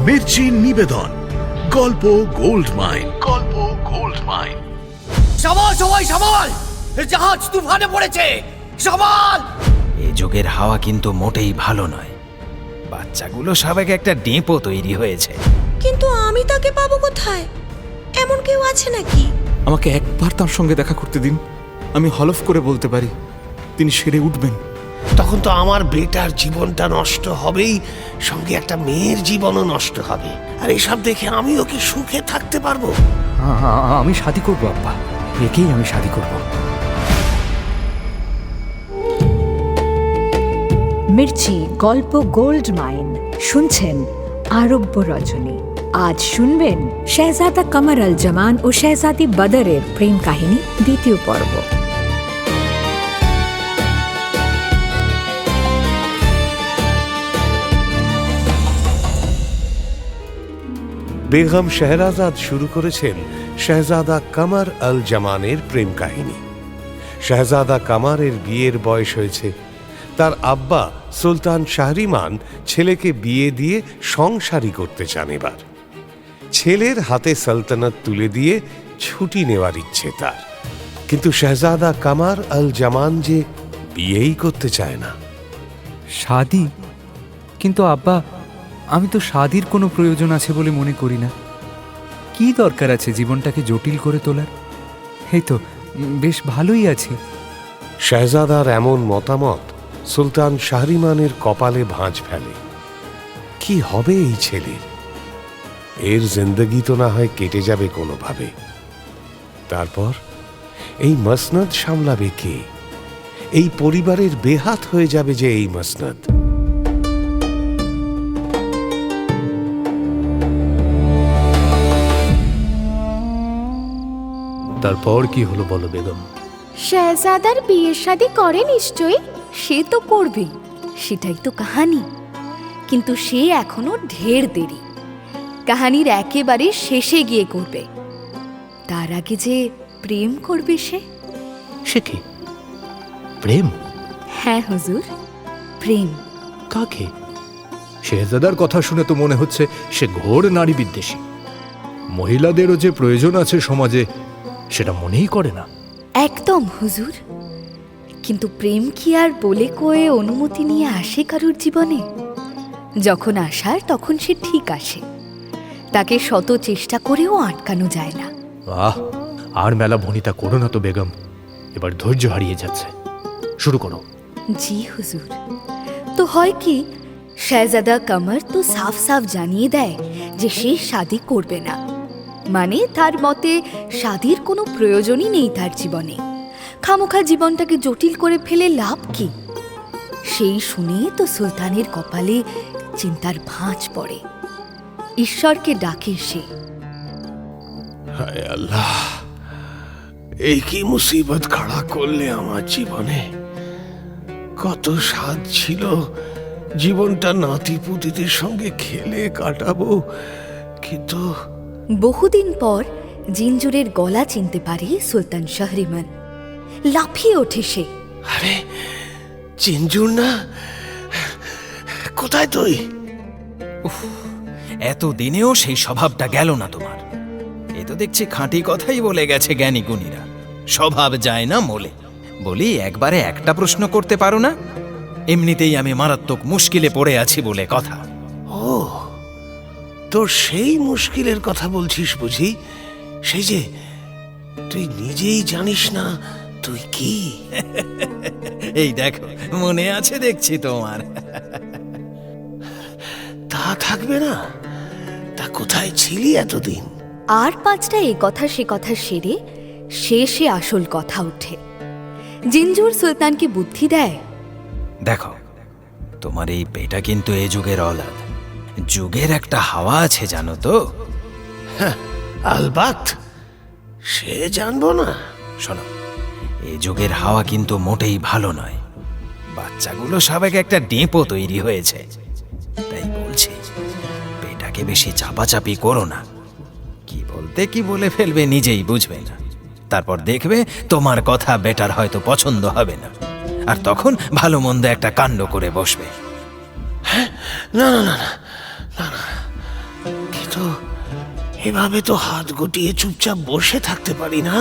মির্চি নিবেদন গল্প gold mine. গল্প গোল্ড মাইন। সামাল সবাই সামাল, জাহাজ তুফানে পড়েছে, সামাল। এই যুগের হাওয়া কিন্তু মোটেই ভালো নয়। বাচ্চাগুলো সবাই একটা ডেপো তৈরি হয়েছে। কিন্তু আমি তাকে পাবো কোথায়? এমন কেউ আছে নাকি? আমাকে একবার তার সঙ্গে দেখা করতে দিন, আমি হলফ করে বলতে পারি তিনি সেরে উঠবেন। তখন তো আমার বেটার জীবনটা নষ্ট হবেই, সঙ্গে একটা মেয়ের জীবনও নষ্ট হবে। আর এসব দেখে আমি ওকে সুখে থাকতে পারবো? আমি শাদি করবো আব্বা, একেই আমি শাদি করব। মির্চি গল্প গোল্ড মাইন শুনছেন আরব্য রজনী। আজ শুনবেন শেহজাদা কমর আল জামান ও শেহজাদি বদরের প্রেম কাহিনী দ্বিতীয় পর্ব। বেগম শেহরাজাদ শুরু করেছেন শেহজাদা কমর আল জামানের প্রেম কাহিনী। শেহজাদা কমরের বিয়ের বয়স হয়েছে। তার আব্বা সুলতান শাহরিমান ছেলেকে বিয়ে দিয়ে সংসারী করতে চান। এবার ছেলের হাতে সালতানাত তুলে দিয়ে ছুটি নেওয়ার ইচ্ছে তার। কিন্তু শেহজাদা কমর আল জামান যে বিয়েই করতে চায় না। শাদি? কিন্তু আব্বা, আমি তো শাদির কোনো প্রয়োজন আছে বলে মনে করি না। কি দরকার আছে জীবনটাকে জটিল করে তোলার? এই তো বেশ ভালোই আছে। শেহজাদার এমন মতামত সুলতান শাহরিমানের কপালে ভাঁজ ফেলে। কি হবে এই ছেলের? এর জিন্দগি তো না হয় কেটে যাবে কোনোভাবে। তারপর এই মসনদ সামলাবে কে? এই পরিবারের বেহাত হয়ে যাবে যে এই মসনদ। তারপর কি হলো বলো বেগম? শেহজাদার বিয়ের শাদী করে নিশ্চয়ই। সে তো করবেই, সেটাই তো কাহানি। কিন্তু সে এখনো ঢের দেরি। কাহানির একেবারে শেষে গিয়ে করবে। তার আগে যে প্রেম করবে সে। সে কি প্রেম? হ্যাঁ হুজুর, প্রেম। কাকে? শেহজাদার কথা শুনে তো মনে হচ্ছে সে ঘোর নারী বিদ্বেষী। মহিলাদেরও যে প্রয়োজন আছে সমাজে, সেটা মনেই করে না। একদম হুজুর। কিন্তু প্রেম কি আর বলে কয়ে অনুমতি নিয়ে আসে কারুর জীবনে? যখন আসার তখন সে ঠিক আসে। তাকে শত চেষ্টা করেও আটকানো যায় না। আহ, আর মেলা ভনিতা করো না তো বেগম, এবার ধৈর্য হারিয়ে যাচ্ছে। শুরু করো। জি হুজুর। তো হয় কি, শেহজাদা কমর তো সাফ সাফ জানিয়ে দেয় যে সে শাদি করবে না। মানে তার মতে শাদির কোনো প্রয়োজনই নেই তার জীবনে। খামোখা জীবনটাকে জটিল করে ফেলে লাভ কি? সেই শুনে তো সুলতানের কপালে চিন্তার ভাঁজ পড়ে। ঈশ্বরকে ডাকে সে। হায় আল্লাহ, এই কি মুসিবত খাড়া করলে আমার জীবনে। কত স্বাদ ছিল জীবনটা নাতি পুতিদের সঙ্গে খেলে কাটাবো, কিন্তু বহুদিন পর জিঞ্জুরের গলা চিনতে পারে সুলতান শাহরিমান। লাফিয়ে ওঠে সে। আরে জিঞ্জুর না? কোথায় তুই? এত দিনেও সেই স্বভাবটা গেল না তোমার। এ তো দেখছি খাঁটি কথাই বলে গেছে জ্ঞানী গুণীরা, স্বভাব যায় না মোলে। বলি, একবারে একটা প্রশ্ন করতে পারো না? এমনিতেই আমি মারাত্মক মুশকিলে পড়ে আছি বলে কথা। ও, তোর সেই মুশকিলের কথা বলছিস বুঝি? সেই যে তুই নিজেই জানিস না তুই কি। এই দেখো, মনে আছে দেখছি তোমার। তা থাকবে না? তা কোথায় ছিলি এতদিন? আর পাঁচটা এ কথা সে কথা সেরে শেষে আসল কথা ওঠে। জিঞ্জুর সুলতানকে বুদ্ধি দেয়, দেখো, তোমার এই পেটা কিন্তু এ যুগের অলাদ। যুগের একটা হাওয়া আছে জানো তো? আলবাত, সে জানবো না। শোনো, এ যুগের হাওয়া কিন্তু মোটেই ভালো নয়। বাচ্চাগুলো সবাই একটা ডেপো তৈরি হয়েছে। তাই বলছি, পেটাকে বেশি চাপাচাপি করো না। কি বলতে কি বলে ফেলবে নিজেই বুঝবে না। তারপর দেখবে তোমার কথা বেটার হয়তো পছন্দ হবে না, আর তখন ভালো মন্দ একটা কাণ্ড করে বসবে। না না না না না, এভাবে তো হাত গুটিয়ে চুপচাপ বসে থাকতে পারি না,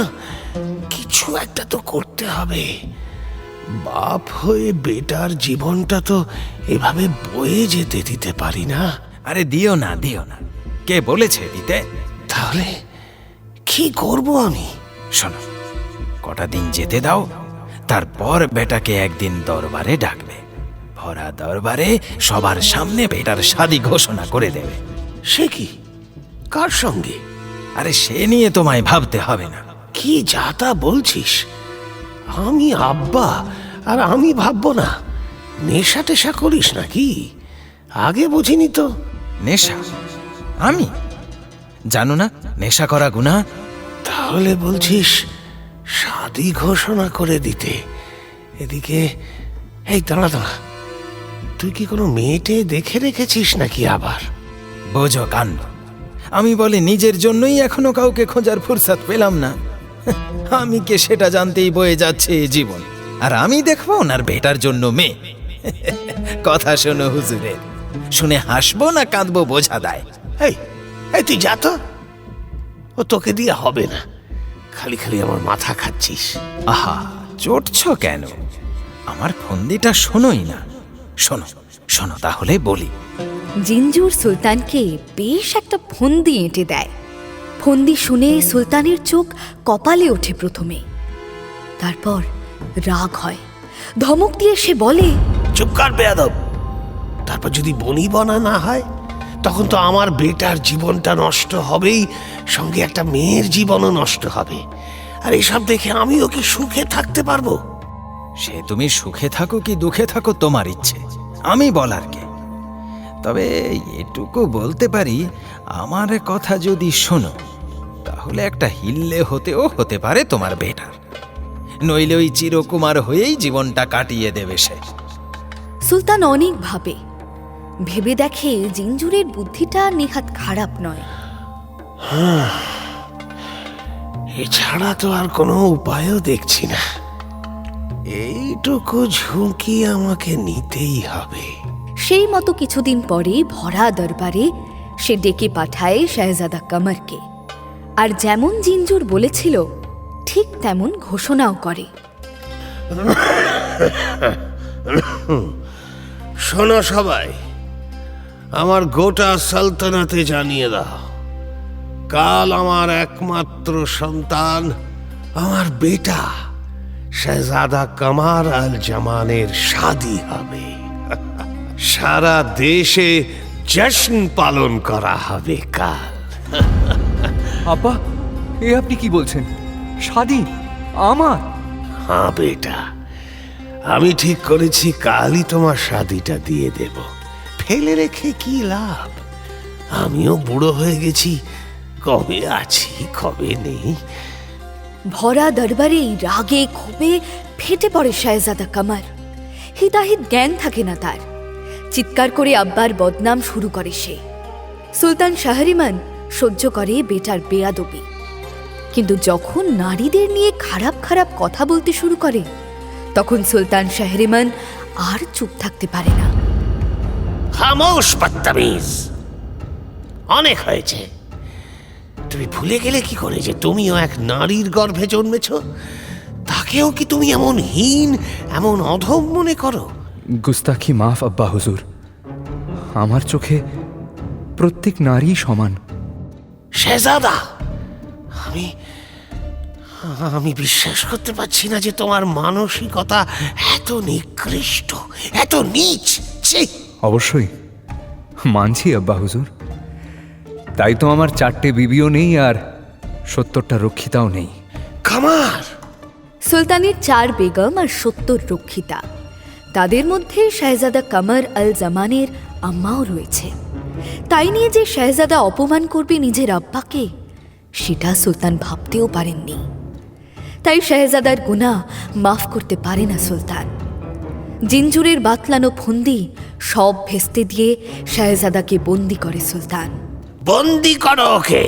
কিছু একটা তো করতে হবে। বাপ হয়ে বেটার জীবনটা তো এভাবে বয়ে যেতে দিতে পারি না। আরে দিও না, দিও না, কে বলেছে দিতে? তাহলে কি করব আমি? শোনো, কটা দিন যেতে দাও, তারপর বেটাকে একদিন দরবারে ডাকবে। ভরা দরবারে সবার সামনে বেটার শাদী ঘোষণা করে দেবে। সে কি? কার সঙ্গে? আরে সে নিয়ে তোমায় ভাবতে হবে না। কি যা তা বলছিস? আমি আব্বা, আর আমি ভাববো না? নেশা টেশা করিস নাকি? আগে বুঝিনি তো। নেশা? আমি জানো না নেশা করা গুনাহ? তাহলে বলছিস শাদী ঘোষণা করে দিতে? এদিকে এই দাঁড়া দাঁড়া, তুই কি কোনো মেয়েটে দেখে রেখেছিস নাকি আবার? বোঝো কাণ্ড, আমি বলে নিজের জন্যই এখনো কাউকে খোঁজার ফুরসাত পেলাম না। আমি কে সেটা জানতেই বয়ে যাচ্ছে এই জীবন, আর আমি দেখবো ওনার বেটার জন্য মেয়ে। কথা শোনো হুজুরের, শুনে হাসবো না কাঁদবো বোঝা দেয়। এই এই তুই যা তো, ও তোকে দিয়ে হবে না, খালি খালি আমার মাথা খাচ্ছিস। আহা, চটছ কেন? আমার ফন্দিটা শোনোই না। শোনো শোনো তাহলে বলি। জিঞ্জুর সুলতানকে বেশ একটা ফন্দি এঁটে দেয়। ফন্দি শুনে সুলতানের চোখ কপালে ওঠে প্রথমে, তারপর রাগ হয়। ধমক দিয়ে সে বলে, চুপ কর বেয়াদব। তারপর যদি বনি বনা না হয়, তখন তো আমার বেটার জীবনটা নষ্ট হবেই, সঙ্গে একটা মেয়ের জীবনও নষ্ট হবে। আর এসব দেখে আমিও কি সুখে থাকতে পারবো? সে তুমি সুখে থাকো কি দুঃখে থাকো তোমার ইচ্ছে, আমি বলার কে। তবে এটুকু বলতে পারি, আমার কথা যদি শোনো, তাহলে একটা হিল্লে হতেও হতে পারে তোমার বেটার। নইলে ওই চিরকুমার হয়েই জীবনটা কাটিয়ে দেবে সে। সুলতান অনেক ভাবে, ভেবে দেখে জিঞ্জুরের বুদ্ধিটা নেহাত খারাপ নয়। এছাড়া তো আর কোনো উপায়ও দেখছি না। এইটুকু ঝুঁকি আমাকে নিতেই হবে। সেই মতো কিছুদিন পরে ভরা দরবারে সে ডেকে পাঠায় শাহজাদা কামারকে, আর যেমন জিঞ্জুর বলেছিল ঠিক তেমন ঘোষণাও করে। শোনো সবাই, আমার গোটা সালতানাতে জানিয়ে দাও, কাল আমার একমাত্র সন্তান, আমার বেটা শাহজাদা কামার আল জামানের শাদী হবে। সারা দেশে জশ্ন পালন করা হবে কাল। আব্বা, এ আপনি কি বলছেন? শাদী আমার? হ্যাঁ বেটা, আমি ঠিক করেছি কালই তোমার শাদীটা দিয়ে দেব। ফেলে রেখে কি লাভ? আমিও বুড়ো হয়ে গেছি, কবে আছি কবে নেই। ভরা দরবারে রাগে ক্ষোভে ফেটে পড়ে শাহজাদা কামার। হিতাহিত জ্ঞান থাকে না তার। চিৎকার করে আব্বার বদনাম শুরু করে সে। সুলতান শাহরিমান সহ্য করে বেটার বেয়াদবি, কিন্তু যখন নারীদের নিয়ে খারাপ খারাপ কথা বলতে শুরু করে, তখন সুলতান শাহরিমান আর চুপ থাকতে পারে না। খামোশ বদতমিজ, অনেক হয়েছে। তুমি ভুলে গেলে কি করে যে তুমিও এক নারীর গর্ভে জন্মেছ? তাকেও কি তুমি এমন হীন, এমন অধম মনে করো? গুস্তাখি মাফ আব্বা হুজুর, আমার চোখে প্রত্যেক নারী সমান। শেহজাদা, আমি বিশ্বাস করতে পারছি না যে তোমার মানসিকতা এত নিকৃষ্ট, এত নীচ। অবশ্যই মানছি আব্বা হুজুর, তাই তো আমার 4টে বিবিও নেই আর 70টা রক্ষিতাও নেই। কামার! সুলতানের 4 বেগম আর 70 রক্ষিতা, তাদের মধ্যে শাহজাদা কামার আল জামানের আম্মাও রয়েছে। তাই নিয়ে যে শাহজাদা অপমান করবে নিজের আব্বাকে, সেটা সুলতান ভাবতেও পারেননি। তাই শাহজাদার গুনাহ মাফ করতে পারে না সুলতান। জিঞ্জুরের বাতলানো ফন্দি সব ভেস্তে দিয়ে শাহজাদাকে বন্দি করে সুলতান। বন্দি করো ওকে!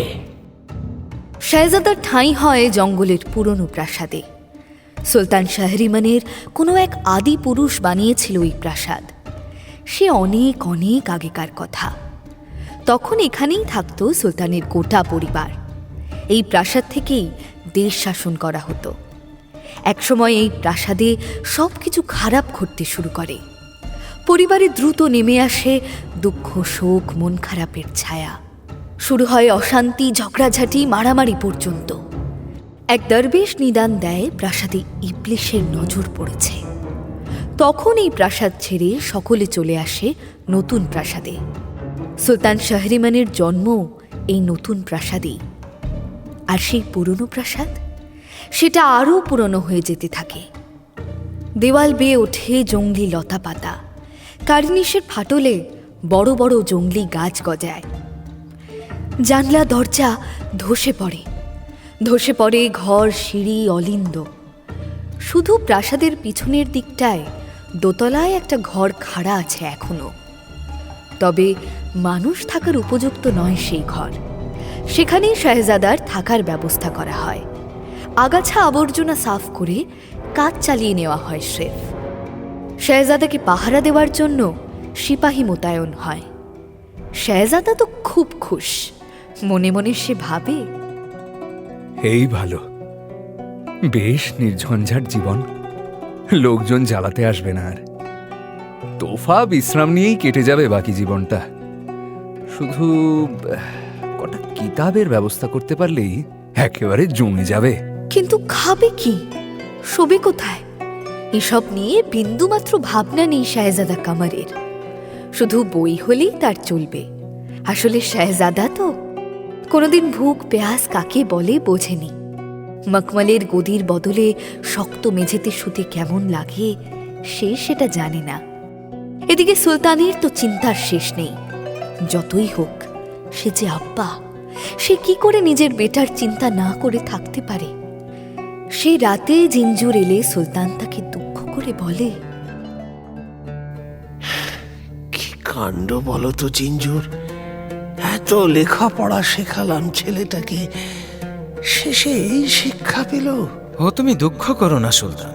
শাহজাদার ঠাঁই হয় জঙ্গলের পুরনো প্রাসাদে। সুলতান শাহরিমানের কোনো এক আদি পুরুষ বানিয়েছিল এই প্রাসাদ। সে অনেক অনেক আগেকার কথা। তখন এখানেই থাকতো সুলতানের গোটা পরিবার। এই প্রাসাদ থেকেই দেশ শাসন করা হতো। একসময় এই প্রাসাদে সব কিছু খারাপ ঘটতে শুরু করে। পরিবারে দ্রুত নেমে আসে দুঃখ, শোক, মন খারাপের ছায়া। শুরু হয় অশান্তি, ঝগড়াঝাটি, মারামারি পর্যন্ত। এক দরবেশ নিদান দেয় প্রাসাদে ইবলিশের নজর পড়েছে। তখন এই প্রাসাদ ছেড়ে সকলে চলে আসে নতুন প্রাসাদে। সুলতান শাহরিমানের জন্ম এই নতুন প্রাসাদেই। আর সেই পুরনো প্রাসাদ, সেটা আরও পুরনো হয়ে যেতে থাকে। দেওয়াল বেয়ে ওঠে জঙ্গলি লতা পাতা, কার্নিশের ফাটলে বড় বড় জঙ্গলি গাছ গজায়। জানলা দরজা ধসে পড়ে ঘর, সিঁড়ি, অলিন্দ। শুধু প্রাসাদের পিছনের দিকটায় দোতলায় একটা ঘর খাড়া আছে এখনো। তবে মানুষ থাকার উপযুক্ত নয় সেই ঘর। সেখানেই শাহজাদার থাকার ব্যবস্থা করা হয়। আগাছা আবর্জনা সাফ করে কাজ চালিয়ে নেওয়া হয় স্রেফ। শাহজাদাকে পাহারা দেওয়ার জন্য সিপাহী মোতায়েন হয়। শাহজাদা তো খুব খুশ। মনে মনে সে ভাবে, এই ভালো, বেশ নির্ঝঞ্ঝাট জীবন, লোকজন জ্বালাতে আসবে না আর। তোফা বিশ্রাম নিয়েই কেটে যাবে বাকি জীবনটা। শুধু কটা কিতাবের ব্যবস্থা করতে পারলেই একেবারে জমে যাবে। কিন্তু খাবে কি, শোবে কোথায়, এসব নিয়ে বিন্দুমাত্র ভাবনা নেই শাহজাদা কামারের। শুধু বই হলেই তার চলবে। আসলে শাহজাদা তো কোনোদিন ভুক পেঁয়াজ কাকে বলে বোঝেনি। মখমলের গদির বদলে শক্ত মেঝেতে শুতে কেমন লাগে সে সেটা জানে না। এদিকে সুলতানের তো চিন্তার শেষ নেই। যতই হোক, সে যে আব্বা, সে কি করে নিজের বেটার চিন্তা না করে থাকতে পারে। সেই রাতে জিঞ্জুর এলে সুলতান তাকে দুঃখ করে বলে, কি কাণ্ড বলো তো জিঞ্জুর, এত লেখাপড়া শেখালাম ছেলেটাকে, শেষে এই শিক্ষা পেল। ও তুমি দুঃখ করো না সুলতান,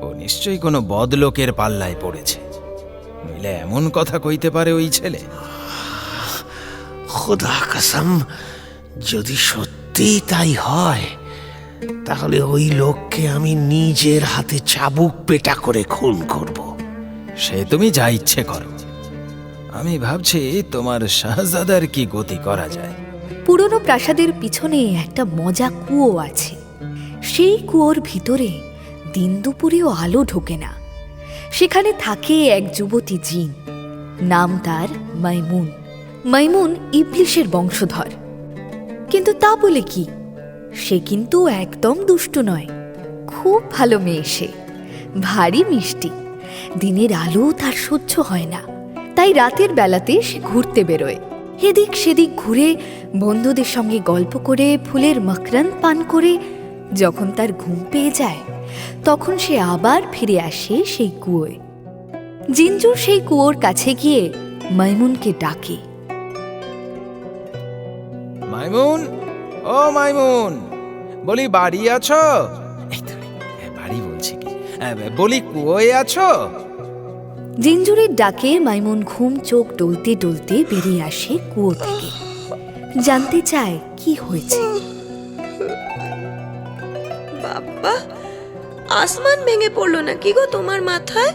ও নিশ্চয়ই কোনো বদলোকের পাল্লায় পড়েছে, নইলে এমন কথা কইতে পারে ওই ছেলে? খোদা কসম, যদি সত্যি তাই হয় তাহলে ওই লোককে আমি নিজের হাতে চাবুক পেটা করে খুন করব। সে তুমি যা ইচ্ছে করো। আমি ভাবছি তোমার শাহজাদার কি গতি করা যায়। পুরনো প্রাসাদের পিছনে একটা মজা কুয়ো আছে। সেই কুয়োর ভিতরে দিন দুপুরেও আলো ঢোকে না। সেখানে থাকে এক যুবতী জিন, নাম তার মাইমুন। মাইমুন ইবলিশের বংশধর। কিন্তু তা বলে কি, সে কিন্তু একদম দুষ্ট নয়। খুব ভালো মেয়ে সে, ভারী মিষ্টি। দিনের আলো তার সহ্য হয় না, তাই রাতের বেলাতে সে ঘুরতে বেরোয়। এদিক সেদিক ঘুরে বন্ধুদের সঙ্গে গল্প করে ফুলের মকরান্দ পান করে যখন তার ঘুম পেয়ে যায়, তখন সে আবার ফিরে আসে সেই কুয়োয়। জিঞ্জুর সেই কুয়োর কাছে গিয়ে মাইমুনকে ডাকে, মাইমুন, ও মাইমুন, বলি বাড়ি আছো? বাড়ি বলছি কি, বলি কুয়োয় আছো? জিঞ্জুরের ডাকে মাইমুন ঘুম চোখ ডলতে ডলতে বেরিয়ে আসে কুয়ো থেকে। জানতে চায় কি হয়েছে। বাবা, আসমান ভেঙে পড়লো নাকি গো তোমার মাথায়?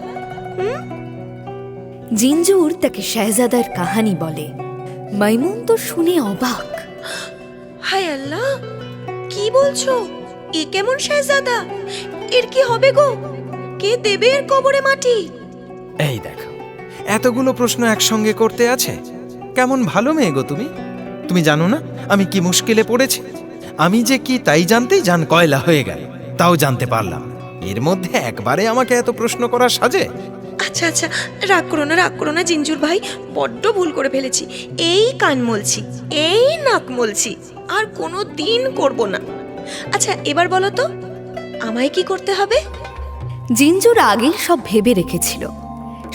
জিঞ্জুর তাকে শাহজাদার কাহানি বলে। মাইমুন তো শুনে অবাক। হায় আল্লাহ, কি বলছো? এ কেমন শাহজাদা? এর কি হবে গো? কে দেবে এর কবরে মাটি? এই দেখো, এতগুলো প্রশ্ন একসঙ্গে করতে আছে। কেমন ভালো মেয়ে গো তুমি। তুমি জানো না আমি কি মুশকিলে পড়েছি? আমি যে কি তাই জানতেই জান কয়লা হয়ে গেল, তাও জানতে পারলাম। এর মধ্যে একবারে আমাকে এত প্রশ্ন করা সাজে? আচ্ছা আচ্ছা, রাগ করো না জিঞ্জুর ভাই, বড্ড ভুল করে ফেলেছি। এই কান মলছি, এই নাক মলছি, আর কোনো দিন করব না। আচ্ছা এবার বলো তো, আমায় কি করতে হবে? জিঞ্জুর আগেই সব ভেবে রেখেছিল।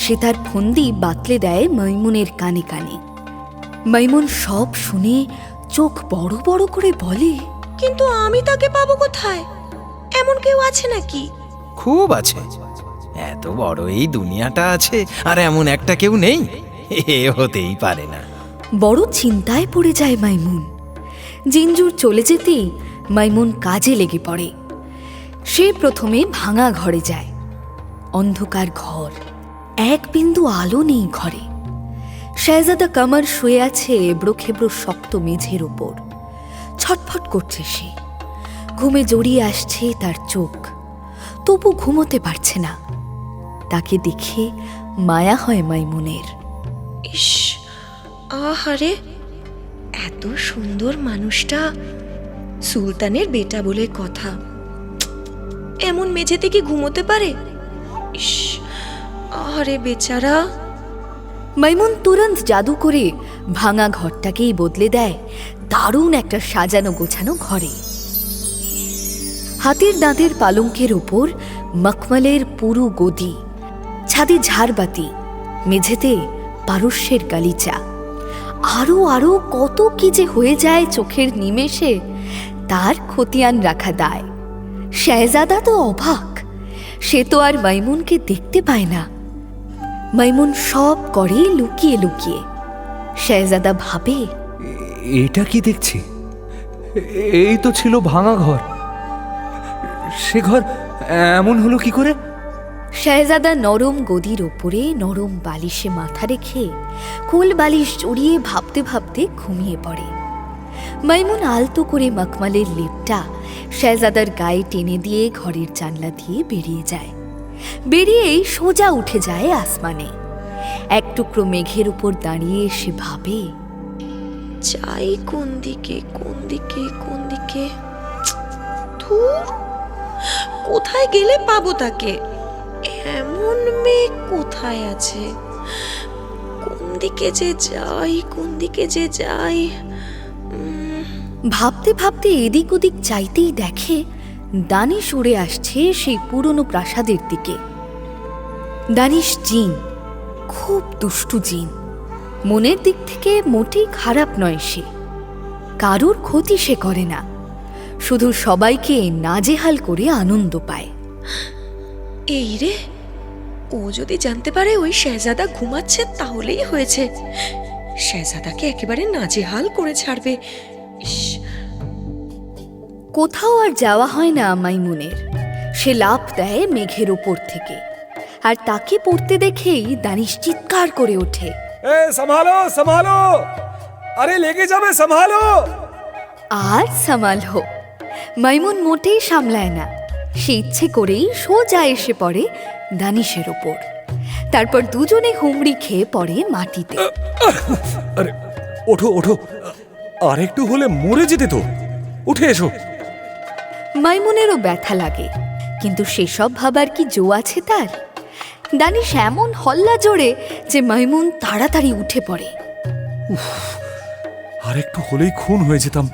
সে তার ফন্দি বাতলে দেয় মাইমুনের কানে কানে। মাইমুন সব শুনে চোখ বড় বড় করে বলে, কিন্তু আমি তাকে পাবো কোথায়? এমন কেউ আছে নাকি? খুব আছে, এত বড় এই দুনিয়াটা আছে আর এমন একটা কেউ নেই? এ হতেই পারে না। বড় চিন্তায় পড়ে যায় মাইমুন। জিঞ্জুর চলে যেতেই মাইমুন কাজে লেগে পড়ে। সে প্রথমে ভাঙা ঘরে যায়। অন্ধকার ঘর, এক বিন্দু আলো নেই ঘরে। শেহজাদা কামার শুয়ে আছে এবড়ো খেবড়ো শক্ত মেঝের ওপর। ছটফট করছে সে, ঘুমে জড়িয়ে আসছে তার চোখ, তবু ঘুমোতে পারছে না। তাকে দেখে মায়া হয় মাইমুনের। ইস, আহারে, এত সুন্দর মানুষটা, সুলতানের বেটা বলে কথা, এমন মেঝেতে কি ঘুমোতে পারে? ইস, আহারে বেচারা। মাইমুন তুরন্ত জাদু করে ভাঙা ঘরটাকেই বদলে দেয় দারুণ একটা সাজানো গোছানো ঘরে। হাতির দাঁতের পালঙ্কের ওপর মখমলের পুরু গদি, ছাদে ঝাড়বাতি, মেঝেতে পারস্যের গালিচা। আরো আরো কত কি যে হয়ে যায় চোখের নিমেষে, তার খতিয়ান রাখা দায়। শেহজাদা তো অবাক, সে তো আর মাইমুনকে দেখতে পায় না। মাইমুন সব করে লুকিয়ে লুকিয়ে। শেহজাদা ভাবে, এটা কি দেখছি? এই তো ছিল ভাঙা ঘর, সে ঘর এমন হলো কি করে? শেহজাদা নরম গদির ওপরে নরম বালিশে মাথা রেখে কোল বালিশ জড়িয়ে ভাবতে ভাবতে ঘুমিয়ে পড়ে। মাইমুন আলতো করে মখমলের লেপটা শেহজাদার গায়ে টেনে দিয়ে ঘরের জানলা দিয়ে বেরিয়ে যায়। বেরিয়েই সোজা উঠে যায় আসমানে। এক টুকরো মেঘের উপর দাঁড়িয়ে সে ভাবে, যাই কোন দিকে, কোন দিকে, কোন দিকে? ধুর, কোথায় গেলে পাবো তাকে? এমন মেঘ কোথায় আছে? কোন দিকে যে যাই, কোন দিকে যে যাই? ভাবতে ভাবতে এদিক ওদিক চাইতেই দেখে দানিশ উড়ে আসছে সেই পুরনো প্রাসাদের দিকে। দানিশ জিন, খুব দুষ্টু জিন। মনের দিক থেকে মোটেই খারাপ নয় সে। কারোর ক্ষতি সে করে না, শুধু সবাইকে নাজেহাল করে আনন্দ পায়। এই রে, ও যদি জানতে পারে ওই শেহজাদা ঘুমাচ্ছে তাহলেই হয়েছে। শেহজাদাকে একেবারে নাজেহাল করে ছাড়বে। ইস, কোথাও আর যাওয়া হয় না মাইমুনের। সে লাফ দেয় মেঘের ওপর থেকে, আর তাকে পড়তে দেখেই দানিশ চিৎকার করে ওঠে, এ সম্ভালো সম্ভালো, আরে লেগে যাবে, সম্ভালো। আর সামাল হো। মাইমুন মোটেই সামলায় না, সে ইচ্ছে করেই সোজা এসে পড়ে দানিশের ওপর। তারপর দুজনে হুমড়ি খেয়ে পড়ে মাটিতে। আরে ওঠো ওঠো, আর একটু হলে মরে যেতে তো, উঠে এসো। মাইমুনেরও ব্যথা লাগে, কিন্তু সেসব ভাবার কি জো আছে তার? দানিশ এমন হল্লা জোরে যে মাইমুন তাড়াতাড়ি উঠে পড়ে। আর একটু হলেই খুন হয়ে যেতাম।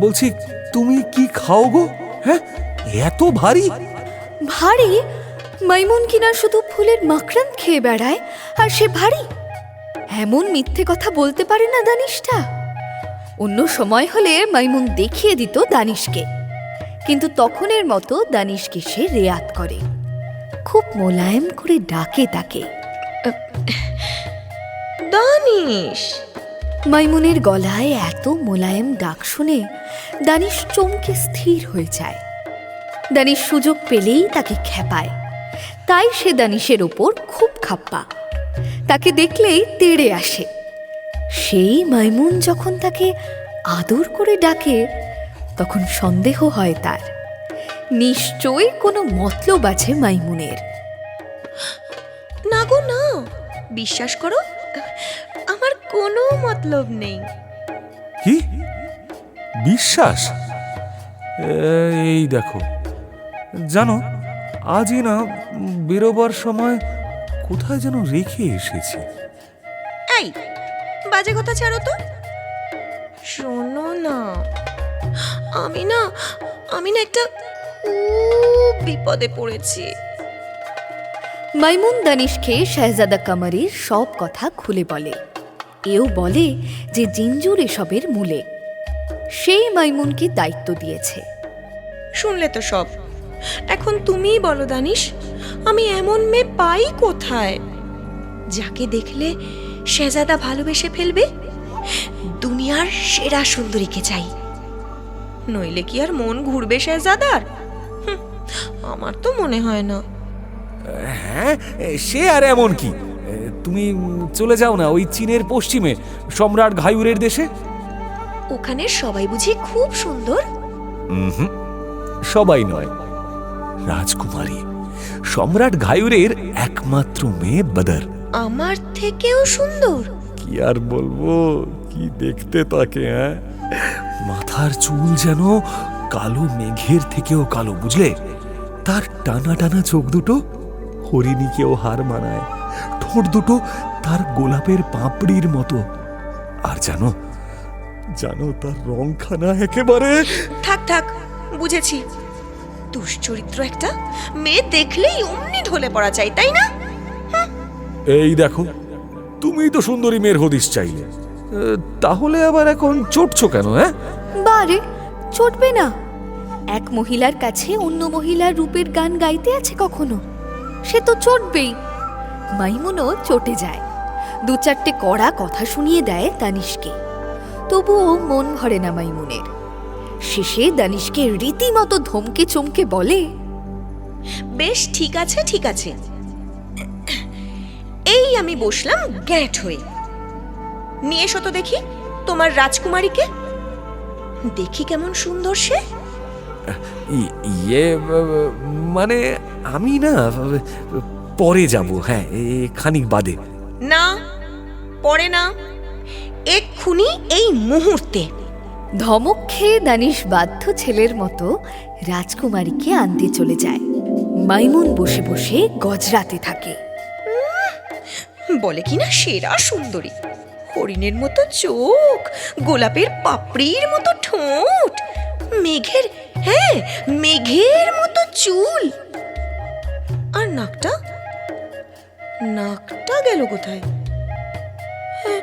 বলছি, তুমি কি খাও গো? হ্যাঁ, এত ভারী? ভারী? মাইমুন কিনা শুধু ফুলের মাকড়ান খেয়ে বেড়ায়, আর সে ভারী? এমন মিথ্যে কথা বলতে পারে না দানিশটা। অন্য সময় হলে মাইমুন দেখিয়ে দিত দানিশকে, কিন্তু তখনের মতো দানিশকে সে রেয়াত করে, খুব মোলায়েম করে ডাকে তাকে, দানিশ। মাইমুনের গলায় এত মোলায়েম ডাক শুনে দানিশ চমকে স্থির হয়ে যায়। দানিশ সুযোগ পেলেই তাকে খেপায়, তাই সে দানিশের ওপর খুব খাপ্পা। তাকে দেখলেই তেড়ে আসে। সেই মাইমুন যখন তাকে আদর করে ডাকে, তখন সন্দেহ হয় তার, নিশ্চয়ই কোনো মতলব আছে মাইমুনের। না গো না, বিশ্বাস করো, আমার কোনো মতলব নেই। কি বিশ্বাস? এই দেখো, জানো, আজই না বেরোবার সময় কোথায় যেন রেখে এসেছি। এই বাজে কথা ছাড়ো তো। শোনো না, আমি না একটা খুব বিপদে পড়েছি। মাইমুন দানিশকে শেহজাদা কামারের সব কথা খুলে বলে। এও বলে যে জিঞ্জুর এসবের মূলে। সেই মাইমুনকে দায়িত্ব দিয়েছে। শুনলে তো সব, এখন তুমিই বলো দানিশ, আমি এমন মেয়ে পাই কোথায় যাকে দেখলে শেহজাদা ভালোবেসে ফেলবে? দুনিয়ার সেরা সুন্দরীকে চাই, নইলে কি আর মন ঘুরবে শেহজাদার? আমার তো মনে হয় না। হ্যাঁ, সে আর এমন কি, তুমি চলে যাও না ওই চীনের পশ্চিমে সম্রাট ঘায়ুরের দেশে। ওখানে সবাই বুঝি খুব সুন্দর? সবাই নয়, রাজকুমারী সম্রাট ঘায়ুরের একমাত্র মেয়ে বদর। আমার থেকেও সুন্দর? কি আর বলবো, কি দেখতে তাকে! হ্যাঁ, মাথার চুল যেন কালো মেঘের থেকেও কালো, বুঝলে? তার টানা টানা চোখ দুটো হরিণীকেও হার মানায়, ঠোঁট দুটো তার গোলাপের পাপড়ির মতো। আর জানো জানো তার রংখানা একেবারে। থাক থাক, বুঝেছি, দুশ্চরিত্র একটা মেয়ে দেখলেই অমনি ঢলে পড়া চাই, তাই না? এই দেখো, তুমি তো সুন্দরী মেয়ের হদিশ চাইলে, তাহলে আবার এখন চটছো কেন? হ্যাঁ, বারে চটবে না? এক মহিলার কাছে অন্য মহিলার রূপের গান গাইতে আছে কখনো? সে তো চটবেই। মাইমুনও চটে যায়, দু চারটে কড়া কথা শুনিয়ে দেয় দানিশকে। তবুও মন ভরে না মাইমুনের। শেষে দানিশকে রীতিমতো ধমকে চমকে বলে, বেশ, ঠিক আছে ঠিক আছে, এই আমি বসলাম গ্যাঁট হয়ে। নিয়ে এসো তো দেখি তোমার রাজকুমারীকে, দেখি কেমন সুন্দর সে। ইয়ে মানে আমি না পরে যাব। হ্যাঁ, খানিক বাদে। না, পরে না, এক্ষুনি, এই মুহূর্তে। ধমক খেয়ে দানিশ বাধ্য ছেলের মতো রাজকুমারীকে আনতে চলে যায়। মাইমুন বসে বসে গজরাতে থাকে। বলে কিনা সেরা সুন্দরী, হরিণের মতো চোখ, গোলাপের পাপড়ির মতো ঠোঁট, মেঘের, হ্যাঁ মেঘের মতো চুল। আর নাকটা, নাকটা গেল কোথায়? হ্যাঁ,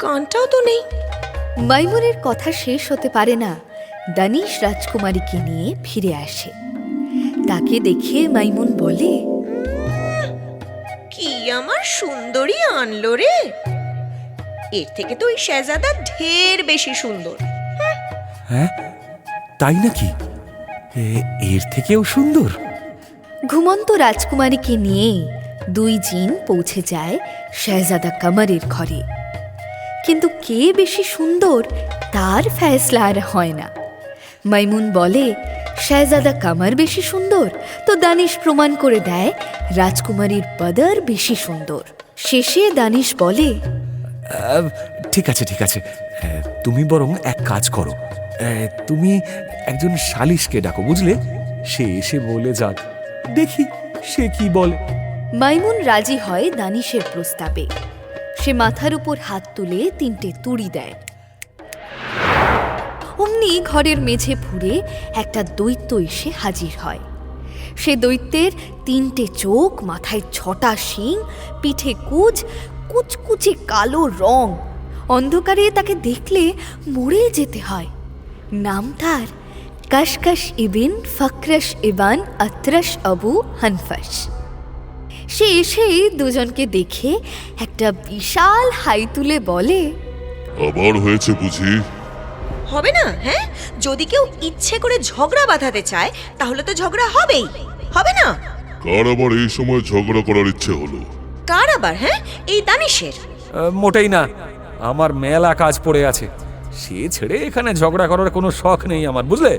কানটাও তো নেই। মাইমুনের কথা শেষ হতে পারে না, দানিশ রাজকুমারীকে নিয়ে ফিরে আসে। তাকে দেখে মাইমুন বলে, কি আমার সুন্দরী আনলো রে! এর থেকে তো ওই শেহজাদা ঢের বেশি সুন্দর। হ্যাঁ, তাই নাকি? এর থেকেও সুন্দর? ঘুমন্ত রাজকুমারীকে নিয়ে দুই জিন পৌঁছে যায় শেহজাদা কামারের ঘরে। কিন্তু কে বেশি সুন্দর তার ফয়সলা আর হয় না। মাইমুন বলে শেহজাদা কামার বেশি সুন্দর, তো দানিশ প্রমাণ করে দেয় রাজকুমারীর বদর বেশি সুন্দর। শেষে দানিশ বলে, ঠিক আছে ঠিক আছে, তুমি বরং এক কাজ করো, তুমি একজন শালিশকে ডাকো, বুঝলে? সে এসে বলে যাক, দেখি সে কি বলে। মাইমুন রাজি হয় দানিশের প্রস্তাবে। সে মাথার উপর হাত তুলে তিনটে তুড়ি দেয়। অমনি ঘরের মেঝে ফুঁড়ে একটা দৈত্য এসে হাজির হয়। সে দৈত্যের তিনটে চোখ, মাথায় 6টা শিং, পিঠে কুচ, কুচকুচে কালো রং। অন্ধকারে তাকে দেখলে মরে যেতে হয়। নাম তার কশকশ ইবিন ফক্রশ ইবান আত্রশ আবু হানফাস। সে এসে দুজনকে দেখে একটা বিশাল হাই তুলে বলে, আবার হয়েছে বুঝি? হবে না? হ্যাঁ, যদি কেউ ইচ্ছে করে ঝগড়া বাঁধাতে চায় তাহলে তো ঝগড়া হবেই, হবে না? কার আবার এই সময় ঝগড়া করার ইচ্ছে হলো? কার আবার? হ্যাঁ, এই দানিশের। মোটেই না, আমার মেলা কাজ পড়ে আছে। সে ছেড়ে এখানে ঝগড়া করার কোনো শখ নেই আমার, বুঝলে?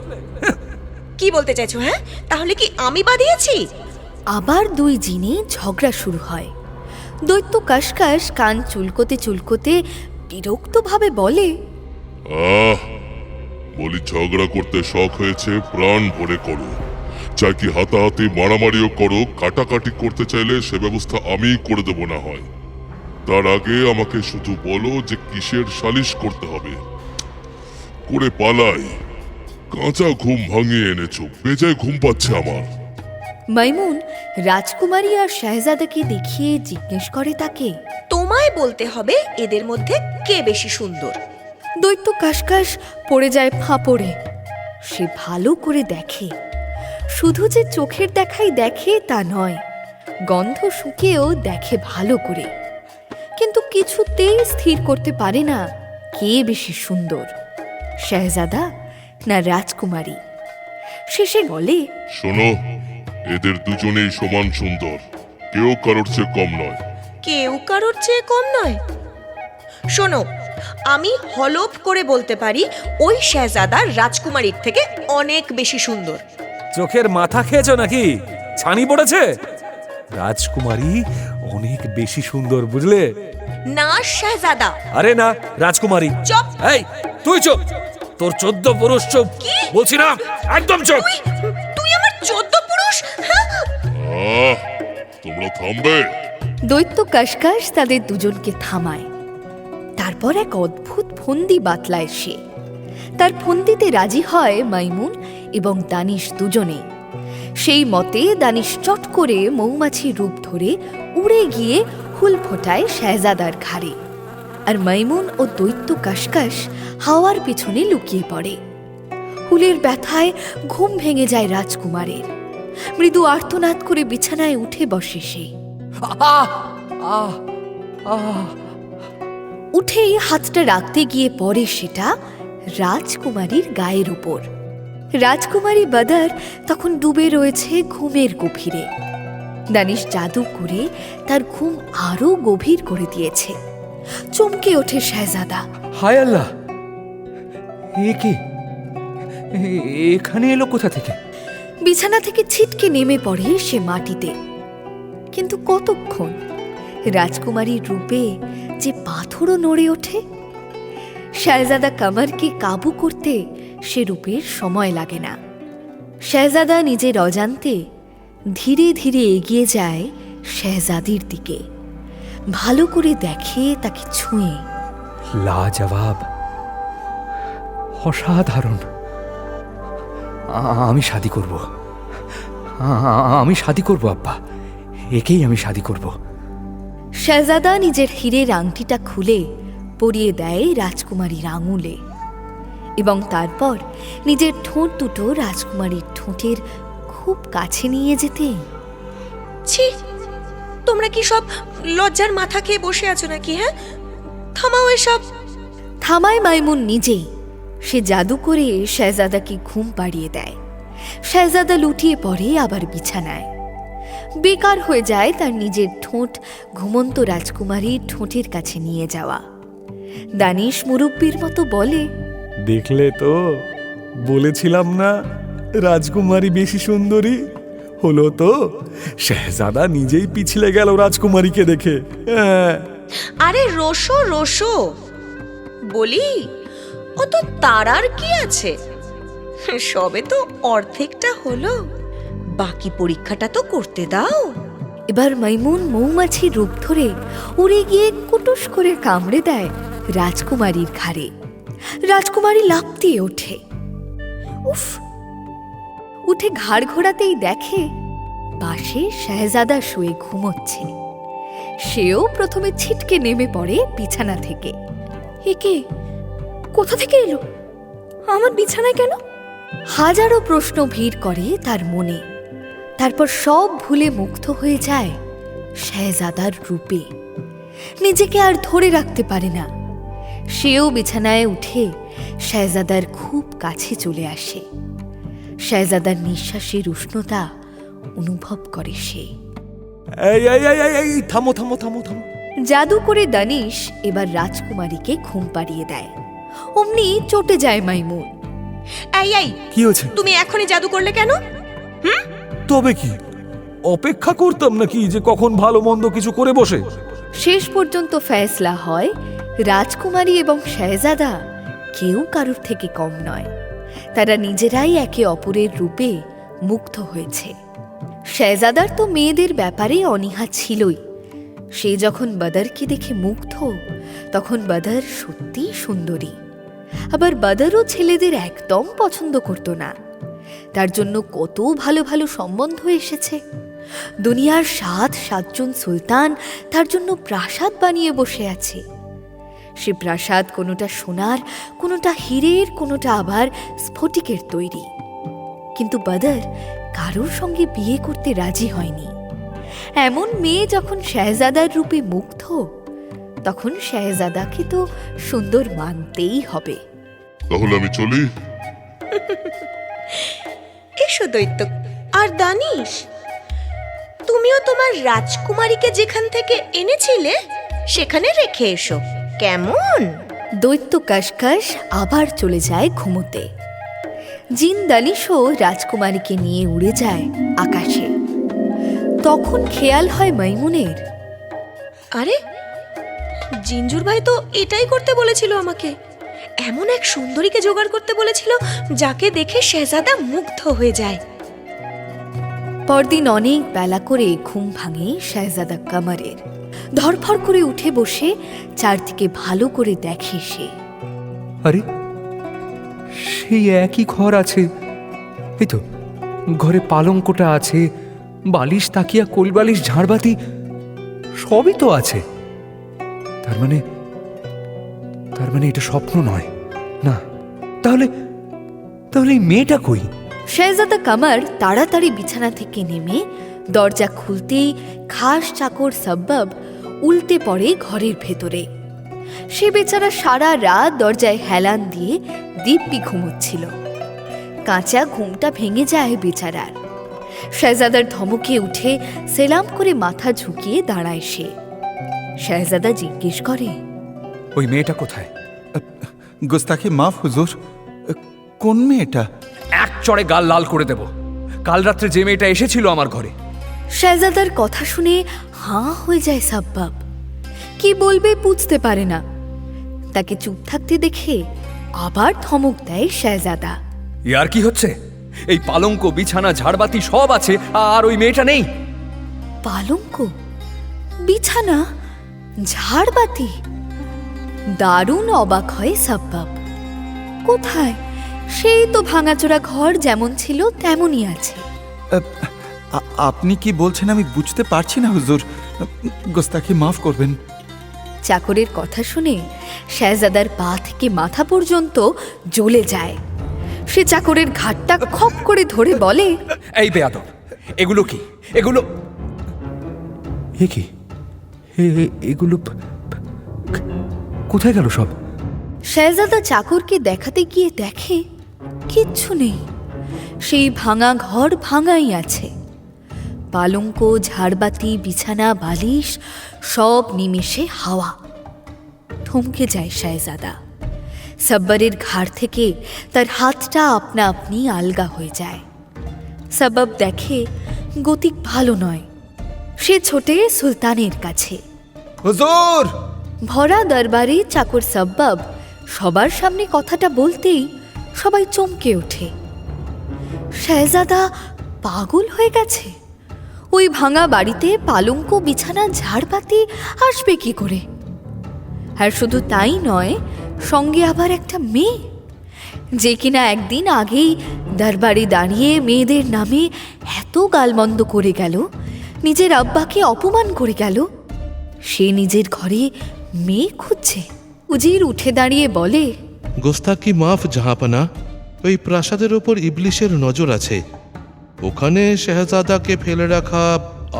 কি বলতে চাইছো? হ্যাঁ, তাহলে কি আমি বাদিয়েছি? আবার দুই জিনে ঝগড়া শুরু হয়। দৈত্য কশকশ কান চুলকোতে চুলকোতে বিরক্তভাবে বলে, বলি ঝগড়া করতে শখ হয়েছে, প্রাণ ভরে করো। চাই কি হাতাহাতি মারামারিও করো, কাটাকাটি করতে চাইলে সে ব্যবস্থা আমি করে দেব না হয়। তার আগে আমাকে শুধু বলো যে কিসের সালিশ করতে হবে, করে পালাই। কাঁচা ঘুম ভাঙিয়ে এনেছো, বেজায় ঘুম পাচ্ছে আমার। মাইমুন রাজকুমারী আর শেহজাদাকে দেখিয়ে জিজ্ঞেস করে তাকে, তোমায় বলতে হবে এদের মধ্যে কে বেশি সুন্দর। দৈত্য কশকশ পড়ে যায় ফাঁপড়ে। সে ভালো করে দেখে, শুধু যে চোখের দেখাই দেখে তা নয়, গন্ধ শুকেও দেখে ভালো করে। কিন্তু কিছুতেই স্থির করতে পারে না কে বেশি সুন্দর, শেহজাদা না রাজকুমারী। শেষে বলে, শোনো, এদের দুজনেই সমান সুন্দর, কেউ কারোর চেয়ে কম নয়। কেউ কারোর চেয়ে কম নয়? শোনো, আমি হলফ করে বলতে পারি ওই শেহজাদা রাজকুমারীর থেকে অনেক বেশি সুন্দর। চোখের মাথা খেয়েছো নাকি? ছানি পড়েছে? রাজকুমারী অনেক বেশি সুন্দর, বুঝলে? না শেহজাদা। আরে না, রাজকুমারী। চুপ। এই তুই চুপ, তোর 14 পুরুষ চুপ বলছি না, একদম চুপ। তুই আমার 14 পুরুষ? তোমরা থামবে? দৈত্য কাশকাশ তাদের দুজনকে থামায়। তারপর এক অদ্ভুত ফন্দি বাতলায় সে। তার ফন্দিতে রাজি হয় মাইমুন এবং দানিশ দুজনে। সেই মতে দানিশ চট করে মৌমাছি রূপ ধরে উড়ে গিয়ে হুল ফোটায় শেহজাদার ঘাড়ে, আর মাইমুন ও দৈত্য কাশকাশ হাওয়ার পিছনে লুকিয়ে পড়ে। হুলের ব্যথায় ঘুম ভেঙে যায় রাজকুমারের। মৃদু আর্তনাদ করে বিছানায় উঠে বসে সে। উঠেই হাতটা রাখতে গিয়ে পড়ে সেটা রাজকুমারীর গায়ের উপর। রাজকুমারী বদর তখন ডুবে রয়েছে ঘুমের গভীরে। দানিশ জাদু করে তার ঘুম আরো গভীর করে দিয়েছে। চমকে ওঠে শেহজাদা। হায় আল্লাহ, এ কি? এখানে এলো কোথা থেকে? বিছানা থেকে ছিটকে নেমে পড়ে সে মাটিতে। কিন্তু কতক্ষণ? রাজকুমারীর রূপে যে পাথরও নড়ে ওঠে। শেহজাদা কামারকে কাবু করতে সে রূপের সময় লাগে না। শেহজাদা নিজের অজান্তে ধীরে ধীরে এগিয়ে যায় শেহজাদির দিকে। ভালো করে দেখে তাকে ছুঁয়ে। লাজবাব, অসাধারণ। আমি শাদি করব, আমি শাদি করব আব্বা, একেই আমি শাদি করব। শেহজাদা নিজের হীরের আংটিটা খুলে পরিয়ে দেয় রাজকুমারীর আঙুলে এবং তারপর নিজের ঠোঁট দুটো রাজকুমারীর ঠোঁটের খুব কাছে নিয়ে যেতে। ছি, তোমরা কি সব লজ্জার মাথা খেয়ে বসে আছো নাকি? হ্যাঁ, থামাও এসব। থামায় মাইমুন নিজেই। সে জাদু করে শেহজাদাকে ঘুম পাড়িয়ে দেয়। শেহজাদা লুটিয়ে পড়ে আবার বিছানায়। বেকার হয়ে যায় তার নিজের ঠোঁট ঘুমন্ত রাজকুমারীর ঠোঁটের কাছে নিয়ে যাওয়া। দানিশ মুরব্বির মতো বলে, দেখলে তো, বলেছিলাম না রাজকুমারী বেশি সুন্দরী? হলো তো, শেহজাদা নিজেই পিছলে গেল রাজকুমারীকে দেখে। আরে রোশো রোশো, বলি অত তারার কি আছে? সবে তো অর্ধেকটা হলো, বাকি পরীক্ষাটা তো করতে দাও। এবার মাইমুন মৌমাছির রূপ ধরে উড়ে গিয়ে কুটুস করে কামড়ে দেয় রাজকুমারীর ঘাড়ে। রাজকুমারী লাফ দিয়ে ওঠে। উফ! উঠে ঘাড় ঘোরাতেই দেখে পাশে শেহজাদা শুয়ে ঘুমোচ্ছে। সেও প্রথমে ছিটকে নেমে পড়ে বিছানা থেকে। একে কোথা থেকে এলো? আমার বিছানায় কেন? হাজারো প্রশ্ন ভিড় করে তার মনে। তারপর সব ভুলে মুগ্ধ হয়ে যায় শেহজাদার রূপে। নিজেকে আর ধরে রাখতে পারে না। সেও বিছানায় উঠে শেহজাদার খুব কাছে চলে আসে। শেহজাদার নিঃশ্বাসের উষ্ণতা অনুভব করে সে। থামো থামো থামো থামো। জাদু করে দানিশ এবার রাজকুমারীকে ঘুম পাড়িয়ে দেয়। অমনি চটে যায় মাইমুন। এই এই, কি হয়েছে? তুমি এখনই জাদু করলে কেন? তবে কি অপেক্ষা করতাম নাকি যে কখন ভালো মন্দ কিছু করে বসে? শেষ পর্যন্ত ফয়সলা হয় রাজকুমারী এবং শেহজাদা কেউ কারোর থেকে কম নয়। তারা নিজেরাই একে অপরের রূপে মুগ্ধ হয়েছে। শেহজাদার তো মেয়েদের ব্যাপারে অনীহা ছিলই। সে যখন বদরকে দেখে মুগ্ধ, তখন বদর সত্যিই সুন্দরী। আবার বদরও ছেলেদের একদম পছন্দ করত না। তার জন্য কত ভালো ভালো সম্বন্ধ এসেছে। দুনিয়ার 7 সুলতান তার জন্য প্রাসাদ বানিয়ে বসে আছে। সে প্রাসাদ কোনোটা সোনার, কোনোটা হীরের, কোনোটা আবার স্ফটিকের তৈরি। কিন্তু বদর কারোর সঙ্গে বিয়ে করতে রাজি হয়নি। এমন মেয়ে যখন শেহজাদার রূপে মুগ্ধ, তখন শাহজাদাকে তো সুন্দর মানতেই হবে। তাহলে আমি চলি। এসো দৈত্য। আর দানিশ, তুমিও তোমার রাজকুমারীকে যেখান থেকে এনেছিলে সেখানে রেখে এসো, কেমন? দৈত্য কাশকাশ আবার চলে যায় ঘুমোতে। জিন দানিশও রাজকুমারীকে নিয়ে উড়ে যায় আকাশে। তখন খেয়াল হয় মাইমুনের, আরে জিঞ্জুর ভাই তো এটাই করতে বলেছিল আমাকে, এমন এক সুন্দরীকে জোগাড় করতে বলেছিল যাকে দেখে শেহজাদা মুগ্ধ হয়ে যায়। পরদিন অনেক বেলা করে ঘুম ভাঙে শাহজাদা কামারের। ধরফর করে উঠে বসে চারদিকে ভালো করে দেখে সে। আরে সেই একই ঘর আছে, এই তো ঘরে পালঙ্কটা আছে, বালিশ, তাকিয়া, কোলবালিশ, ঝাড়বাতি সবই তো আছে। তার মানে এটা স্বপ্ন নয়। না, তাহলে এই মেয়েটা কই? শাহজাদা কামার তাড়াতাড়ি বিছানা থেকে নেমে দরজা খুলতেই খাস চাকর সাব্বাব উল্টে পড়ে ঘরের ভেতরে। সে বেচারা সারা রাত দরজায় হেলান দিয়ে দিব্যি ঘুমোচ্ছিল। কাঁচা ঘুমটা ভেঙে যায় বেচারার। শাহজাদার ধমকে উঠে সেলাম করে মাথা ঝুঁকিয়ে দাঁড়ায় সে। শাহজাদা জিজ্ঞেস করে, ওই মেয়েটা কোথায়? গোস্তাখি মাফ হুজুর, কোন মেয়েটা? এক চড়ে গাল লাল করে দেব। কাল রাত্রে যে মেয়েটা এসেছিল আমার ঘরে। শাহজাদার কথা শুনে হাঁ হয়ে যায় সাব্বাব। কি বলবে বুঝতে পারে না। তাকে চুপ থাকতে দেখে আবার ধমক দেয় শাহজাদা। ইয়ার কি হচ্ছে? এই পালঙ্ক, বিছানা, ঝাড়বাতি সব আছে, আর ওই মেয়েটা নেই। পালঙ্ক, বিছানা, ঝাড়বাতি? দারুণ অবাক হয় সাব্বাব। কোথায়? সেই তো ভাঙাচোরা ঘর যেমন ছিল তেমনই আছে। আপনি কি বলছেন আমি বুঝতে পারছি না হুজুর, গোস্তাখি মাফ করবেন। চাকরের কথা শুনে শাহজাদার পা থেকে মাথা পর্যন্ত জ্বলে যায়। সে চাকরের ঘাটটা খপ করে ধরে বলে, এই বেয়াদব, এগুলো কি? এগুলো কি? এগুলো কোথায় গেল সব? শাহজাদা চাকরকে দেখাতে গিয়ে দেখে কিচ্ছু নেই। সেই ভাঙা ঘর ভাঙাই আছে। পালঙ্ক, ঝাড়বাতি, বিছানা, বালিশ সব নিমেষে হাওয়া। থমকে যায় শাহজাদা। সাব্বারের ঘাড় থেকে তার হাতটা আপনা আপনি আলগা হয়ে যায়। সাব্বাব দেখে গতিক ভালো নয়। সে ছোটে সুলতানের কাছে। হুজুর! ভরা দরবারে চাকর সাব্বাব সবার সামনে কথাটা বলতেই সবাই চমকে ওঠে। শাহজাদা পাগল হয়ে গেছে? ওই ভাঙা বাড়িতে পালঙ্ক, বিছানা, ঝাড়বাতি আসবে কি করে? আর শুধু তাই নয়, সঙ্গে আবার একটা মেয়ে, যে কিনা একদিন আগেই দরবারে দাঁড়িয়ে মেয়েদের নামে এত গালমন্দ করে গেল, নিজের আব্বাকে অপমান করে গেল। সে নিজের ঘরে মেয়ে খুঁজছে। উজির উঠে দাঁড়িয়ে বলে, গোস্তাকি মাফ জাহাপানা, ওই প্রাসাদের ওপর ইবলিশের নজর আছে। ওখানে শাহজাদাকে ফেলে রাখা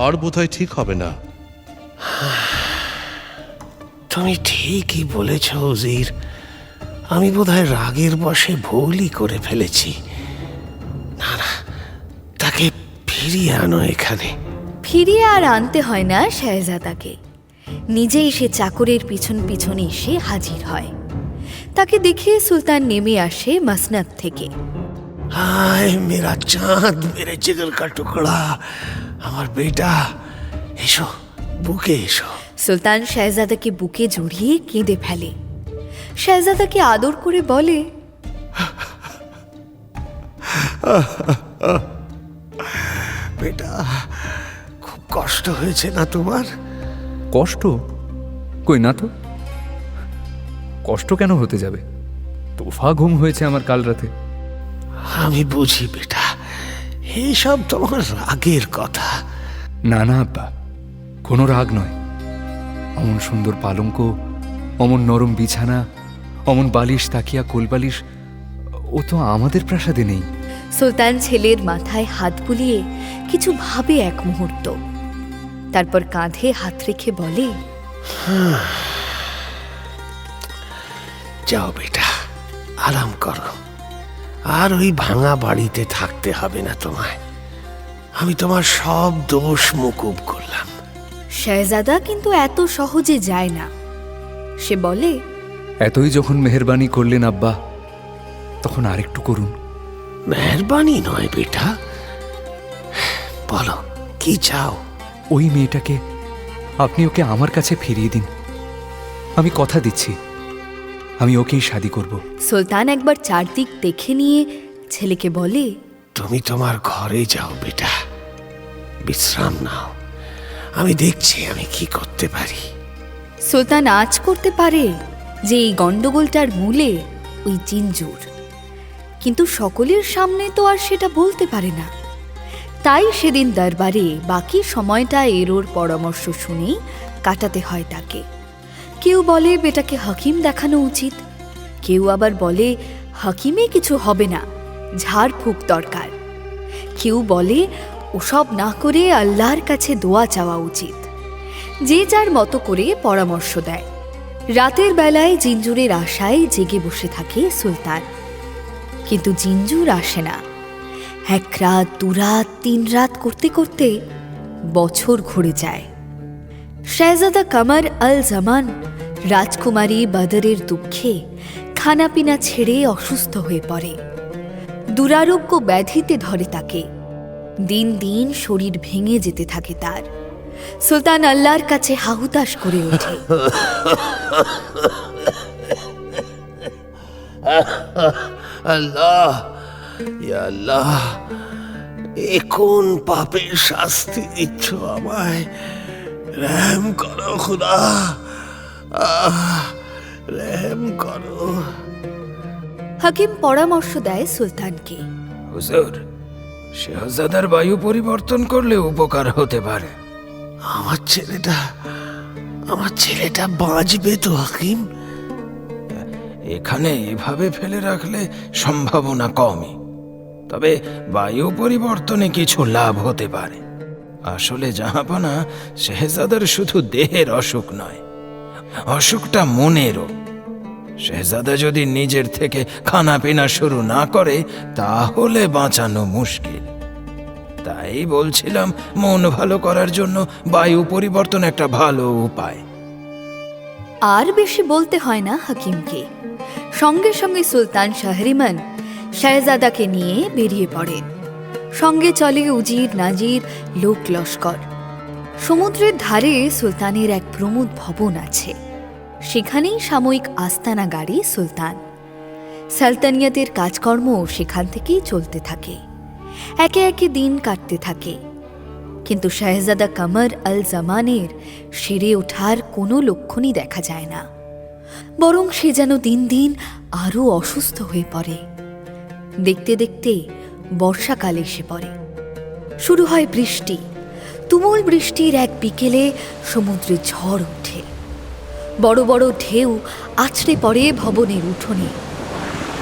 আর বোধহয় ঠিক হবে না। তুমি ঠিকই বলেছ উজির, আমি বোধহয় রাগের বশে ভুলই করে ফেলেছি। না না, তাকে ফিরিয়ে আনো এখানে। ফিরিয়ে আর আনতে হয় না শাহজাদাকে। নিজেই সে চাকরের পিছন পিছন এসে হাজির হয়। তাকে দেখে সুলতান নেমে আসে মসনদ থেকে। হায় মেরা চাঁদ, মেরে জিগর কা টুকরা, আমার বেটা, এসো, বুকে এসো। সুলতান শাহজাদাকে বুকে জড়িয়ে কেঁদে ফেলে। শাহজাদাকে আদর করে বলে, বেটা, খুব কষ্ট হয়েছে না তোমার? কষ্ট? কই না তো। কষ্ট কেন হতে যাবে? তোফা ঘুম হয়েছে আমার কাল রাতে। আমি বুঝি বেটা, এইসব তোমার রাগের কথা। না না আব্বা, কোনো রাগ নয়। অমন সুন্দর পালঙ্ক, অমন নরম বিছানা, অমন বালিশ, তাকিয়া, কোলবালিশ ও তো আমাদের প্রাসাদে নেই। সুলতান ছেলের মাথায় হাত বুলিয়ে কিছু ভাবে এক মুহূর্ত, তারপর কাঁধে হাত রেখে বলে, যাও বেটা, আরাম করো। আর ওই ভাঙা বাড়িতে থাকতে হবে না তোমায়। আমি তোমার সব দোষ মুকুব করলাম। শেহজাদা কিন্তু এত সহজে যায় না। সে বলে, এতই যখন মেহেরবানি করলেন আব্বা, তখন আরেকটু করুন। মেহরবানি নয় বেটা, বলো কি চাও? ওই মেয়েটাকে আপনি ওকে আমার কাছে ফিরিয়ে দিন। আমি কথা দিচ্ছি, আমি ওকেই শাদি করব। সুলতান একবার চারদিক দেখে নিয়ে ছেলেকে বলে, তুমি তোমার ঘরে যাও বেটা, বিশ্রাম নাও। আমি দেখছি আমি কি করতে পারি। সুলতান আজ করতে পারে যে এই গন্ডগোলটার মূলে ওই জিঞ্জুর, কিন্তু সকলের সামনে তো আর সেটা বলতে পারে না। তাই সেদিন দরবারে বাকি সময়টা এরোর পরামর্শ শুনেই কাটাতে হয় তাকে। কেউ বলে বেটাকে হাকিম দেখানো উচিত, কেউ আবার বলে হাকিমে কিছু হবে না, ঝাড়ফুঁক দরকার। কেউ বলে ওসব না করে আল্লাহর কাছে দোয়া চাওয়া উচিত। যে যার মতো করে পরামর্শ দেয়। রাতের বেলায় জিঞ্জুরের আশায় জেগে বসে থাকে সুলতান, কিন্তু জিঞ্জুর আসে না। 1 রাত 2 রাত 3 রাত করতে করতে বছর ঘুরে যায়। শেহজাদা কামার আল জামান রাজকুমারী বদরের দুঃখে খানাপিনা ছেড়ে অসুস্থ হয়ে পড়ে। দুরারোগ্য ব্যাধিতে ধরে তাকে। দিন দিন শরীর ভেঙে যেতে থাকে তার। সুলতান আল্লাহর কাছে হাহুতাশ করে ওঠে, আল্লাহ, ইয়া আল্লাহ, এ কোন পাপের শাস্তি দিচ্ছ আমায়? রহম করো খুদা, রহম করো। হাকিম পরামর্শ দেয় সুলতানকে, হুজুর, শেহজাদার বায়ু পরিবর্তন করলে উপকার হতে পারে। আমার ছেলেটা বাঁচবে তো হাকিম? এখানে এভাবে ফেলে রাখলে সম্ভাবনা কমই, তবে বায়ু পরিবর্তনে কিছু লাভ হতে পারে। আসলে জাহাপানা, শেহজাদার শুধু দেহের অসুখ নয়, অসুখটা মনেরও। শেহজাদা যদি নিজের থেকে খানা পিনা শুরু না করে তাহলে বাঁচানো মুশকিল। তাই বলছিলাম, মন ভালো করার জন্য বায়ু পরিবর্তন একটা ভালো উপায়। আর বেশি বলতে হয় না হাকিমকে। সঙ্গে সঙ্গে সুলতান শাহরিমান শেহজাদাকে নিয়ে বেরিয়ে পড়েন। সঙ্গে চলে উজির নাজির লোক লস্কর। সমুদ্রের ধারে সুলতানের এক প্রমোদ ভবন আছে, সেখানেই সাময়িক আস্তানা গাড়ি সুলতান। সালতানিয়াতের কাজকর্ম সেখান থেকেই চলতে থাকে। একে একে দিন কাটতে থাকে, কিন্তু শেহজাদা কামার আল জামানের সেরে ওঠার কোনো লক্ষণই দেখা যায় না। বরং সে যেন দিন দিন আরও অসুস্থ হয়ে পড়ে। দেখতে দেখতে বর্ষাকাল এসে পড়ে। শুরু হয় বৃষ্টি। তুমুল বৃষ্টির এক বিকেলে সমুদ্রে ঝড় ওঠে। বড় বড় ঢেউ আছড়ে পড়ে ভবনের উঠোনে।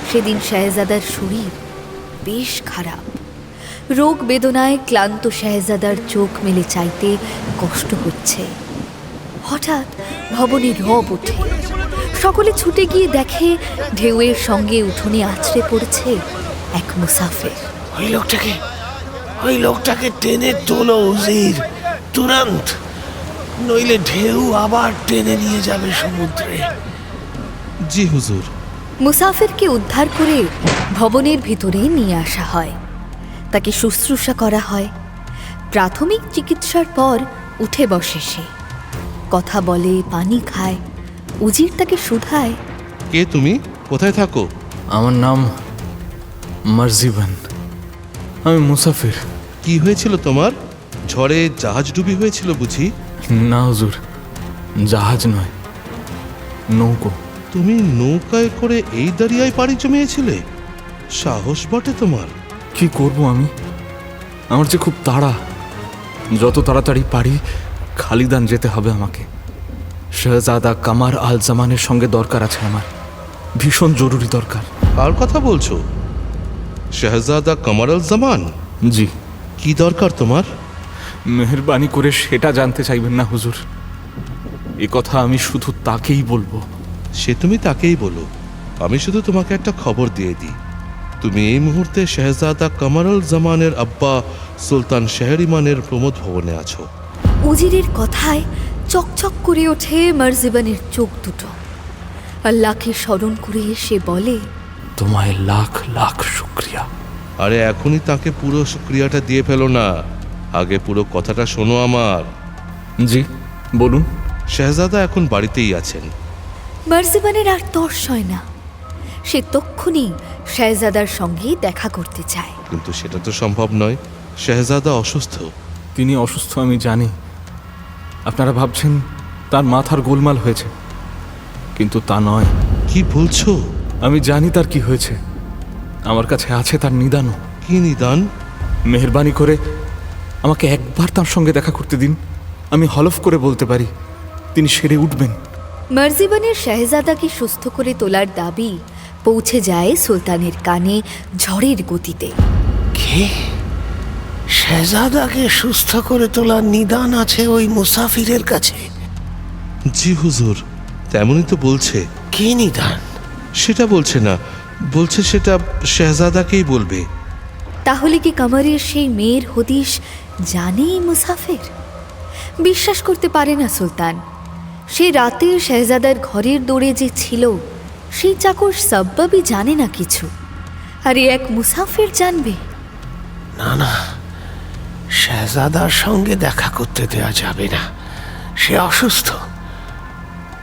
সেদিন শেহজাদার শরীর বেশ খারাপ। রোগ বেদনায় ক্লান্ত শেহজাদার চোখ মেলে চাইতে কষ্ট হচ্ছে। হঠাৎ ভবনে রব ওঠে। সকলে ছুটে গিয়ে দেখে ঢেউয়ের সঙ্গে উঠোনে আছড়ে পড়েছে এক মুসাফির। ওই লোকটাকে টেনে তোলো উজির, তুরন্ত, নইলে ঢেউ আবার টেনে নিয়ে যাবে সমুদ্রে। জি হুজুর। মুসাফিরকে উদ্ধার করে ভবনের ভিতরে নিয়ে আসা হয়। তাকে শুশ্রূষা করা হয়। প্রাথমিক চিকিৎসার পর উঠে বসে সে, কথা বলে, পানি খায়। উজির তাকে শুধায়, কে তুমি? কোথায় থাকো? আমার নাম মারজিবান, আমি মুসাফির। কি হয়েছিল তোমার? ঝড়ে জাহাজ ডুবি হয়েছিল বুঝি? না হুজুর, জাহাজ নয়, নৌকো। তুমি নৌকায় করে এই দরিয়ায় পাড়ি জমিয়েছিলে? সাহস বটে তোমার। কি করব আমি? আমার যে খুব তাড়া। যত তাড়াতাড়ি পারি খালিদান যেতে হবে আমাকে। শেহজাদা কামার আল জামানের সঙ্গে দরকার আছে আমার, ভীষণ জরুরি দরকার। কার কথা বলছো? শেহজাদা কামার আল জামান? জি। কি দরকার তোমার? মেহেরবানি করে সেটা জানতে চাইবেন না হুজুর। এ কথা আমি শুধু তাকেই বলবো। সে তুমি তাকেই বলো, আমি শুধু তোমাকে একটা খবর দিয়ে দিই, তুমি এই মুহূর্তে শেহজাদা কামারুল জামানের আব্বা সুলতান শাহরিমানের প্রমোদ ভবনে আছো। উজিরের কথায় চকচক করে ওঠে মারজিবানের চোখ দুটো। আল্লাহকে স্মরণ করে সে বলে, তোমায় লাখ লাখ শুক্রিয়া। আরে এখনই তাকে পুরো শুক্রিয়াটা দিয়ে ফেলো না, আগে পুরো কথাটা শোনো আমার। জি বলুন। শেহজাদা এখন বাড়িতেই আছেন। মারজিবানের আর তর্স হয় না, সে তক্ষুনি শেহজাদার সঙ্গে দেখা করতে চায়। কিন্তু সেটা তো সম্ভব নয়, শেহজাদা অসুস্থ। তিনি অসুস্থ আমি জানি। আপনারা ভাবছেন তার মাথার গোলমাল হয়েছে, কিন্তু তা নয়। কি বলছো? আমি জানি তার কি হয়েছে। আমার কাছে আছে তার নিদানও। কি নিদান? মেহেরবানি করে আমাকে একবার তার সঙ্গে দেখা করতে দিন, আমি হলফ করে বলতে পারি তিনি সেরে উঠবেন। মারজিবানের শেহজাদাকে সুস্থ করে তোলার দাবি পৌঁছে যায় সুলতানের কানে ঝড়ের গতিতে। কে? শেহজাদাকে সুস্থ করে তোলার নিদান আছে ওই মুসাফিরের কাছে? জি হুজুর, তেমনই তো বলছে। কি নিদান? সেটা বলছে না, বলছে সেটা শেহজাদাকেই বলবে। তাহলে কি কামারের সেই মেয়ের হদিশ জানে মুসাফির? বিশ্বাস করতে পারে না সুলতান। সে রাতে শেহজাদার ঘরের দৌড়ে যে ছিল, সেই চাকর সাব্বাবই জানে না কিছু, আর এক মুসাফির জানবে? না না, শেহজাদার সঙ্গে দেখা করতে দেওয়া যাবে না, সে অসুস্থ।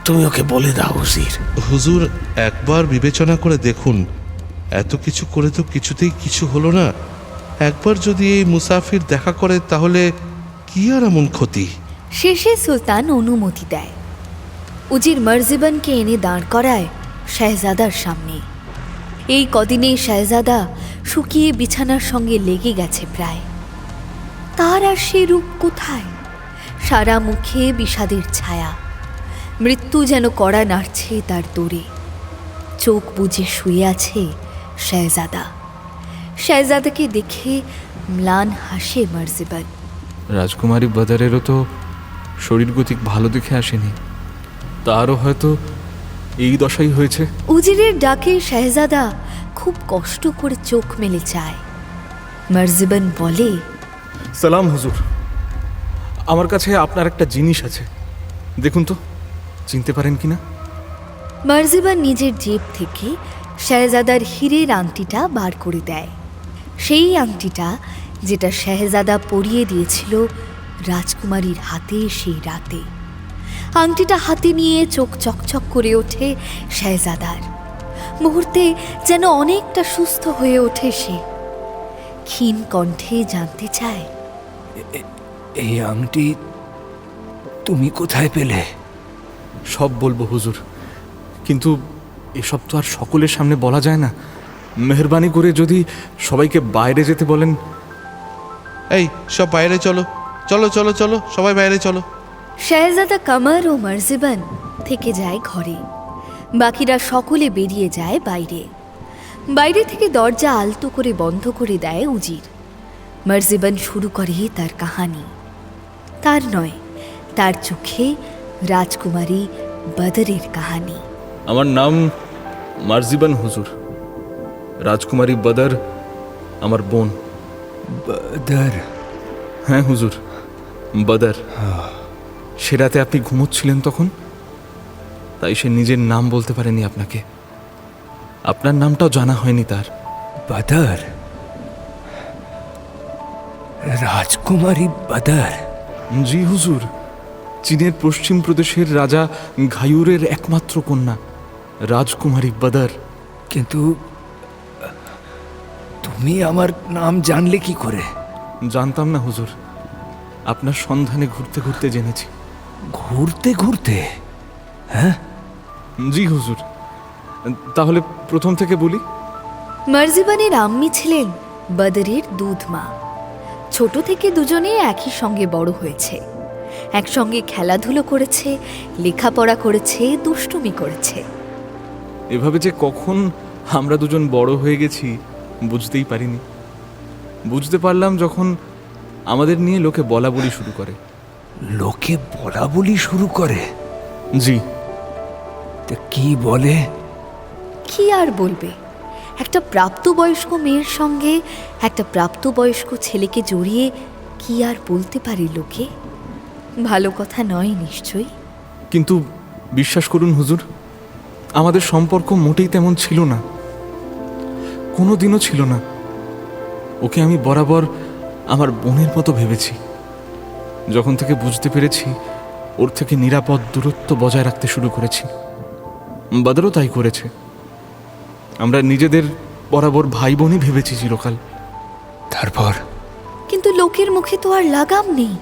তুমি ওকে বলে দাও উজির। হুজুর, একবার বিবেচনা করে দেখুন, এত কিছু করে তো কিছুতেই কিছু হলো না। একবার যদি এই মুসাফির দেখা করে তাহলে কি আর এমন ক্ষতি? শেষে সুলতান অনুমতি দেয়। উজির মারজিবানকে এনে দাঁড় করায় শেহজাদার সামনে। এই কদিনে শেহজাদা শুকিয়ে বিছানার সঙ্গে লেগে গেছে প্রায়। তার আর সে রূপ কোথায়? সারা মুখে বিষাদের ছায়া, মৃত্যু যেন কড়া নাড়ছে তার দৌড়ে। চোখ বুজে শুয়ে আছে শেহজাদা। শেহজাদাকে দেখে ম্লান হাসে মারজিবান। রাজকুমারী বদরেরও তো শরীর গতিক ভালো দেখে আসেনি, তারও হয়তো এই দশাই হয়েছে। উজিরের ডাকে শেহজাদা খুব কষ্ট করে চোখ মেলে চায়। মারজিবান বলে, সালাম হুজুর, আমার কাছে আপনার একটা জিনিস আছে, দেখুন তো চিনতে পারেন কিনা। মারজিবান নিজের জেব থেকে শেহজাদার হীরের আংটিটা বার করে দেয়। সেই আংটিটা যেটা শেহজাদা পরিয়ে দিয়েছিল রাজকুমারীর হাতে সেই রাতে। আংটিটা হাতে নিয়ে চোখ চকচক করে ওঠে শেহজাদার। মুহূর্তে যেন অনেকটা সুস্থ হয়ে ওঠে সে। ক্ষীণ কণ্ঠে জানতে চায়, এই আংটি তুমি কোথায় পেলে? সব বলবো হুজুর, কিন্তু এসব তো আর সকলের সামনে বলা যায় না। মেহরবানি করে যদি সবাইকে বাইরে যেতে বলেন। এই সব বাইরে চলো, চলো চলো চলো, সবাই বাইরে চলো। শেহজাদা কামার ও মারজিবান থেকে যায় ঘরে, বাকিরা সকলে বেরিয়ে যায় বাইরে। বাইরে থেকে দরজা আলতো করে বন্ধ করে দেয় উজির। মারজিবান শুরু করে তার কাহানি। তার নয়, তার চোখে রাজকুমারী বদরের কাহানি। আমার নাম মারজিবান হুজুর। রাজকুমারী বদর আমার বোন। বদর? হ্যাঁ হুজুর, বদর। সে রাতে আপনি ঘুমোচ্ছিলেন তখন, তাই সে নিজের নাম বলতে পারেনি আপনাকে। আপনার নামটাও জানা হয়নি তার। বদর? রাজকুমারী বদর? জি হুজুর, চীনের পশ্চিম প্রদেশের রাজা ঘায়ুরের একমাত্র কন্যা রাজকুমারী বদর। কিন্তু তুমি আমার নাম জানলে কি করে? জানতাম না হুজুর, আপনার সন্ধানে ঘুরতে ঘুরতে জেনেছি। ঘুরতে ঘুরতে? হ্যাঁ জি হুজুর, তাহলে প্রথম থেকে বলি। মারজিবানের আম্মি ছিলেন বদরের দুধ মা। ছোট থেকে দুজনে একই সঙ্গে বড় হয়েছে, একসঙ্গে খেলাধুলো করেছে, লেখাপড়া করেছে, দুষ্টুমি করেছে। এভাবে যে কখন আমরা দুজন বড় হয়ে গেছি বুঝতেই পারিনি। বুঝতে পারলাম যখন আমাদের নিয়ে লোকে বলা বলি শুরু করে। লোকে বলা বলি শুরু করে? জি। তা কি বলে? কি আর বলবে? একটা প্রাপ্তবয়স্ক মেয়ের সঙ্গে একটা প্রাপ্তবয়স্ক ছেলেকে জড়িয়ে কি আর বলতে পারে লোকে? ভালো কথা নয় নিশ্চয়ই। কিন্তু বিশ্বাস করুন হুজুর, আমাদের সম্পর্ক মোটেই তেমন ছিল না, কোনো দিনও ছিল না। ওকে আমি বরাবর আমার বোনের মতো ভেবেছি। যখন থেকে বুঝতে পেরেছি, ওর থেকে নিরাপদ দূরত্ব বজায় রাখতে শুরু করেছি। বাদরও তাই করেছে। আমরা নিজেদের বরাবর ভাই বোনই ভেবেছি চিরকাল। তারপর কিন্তু লোকের মুখে তো আর লাগাম নেই।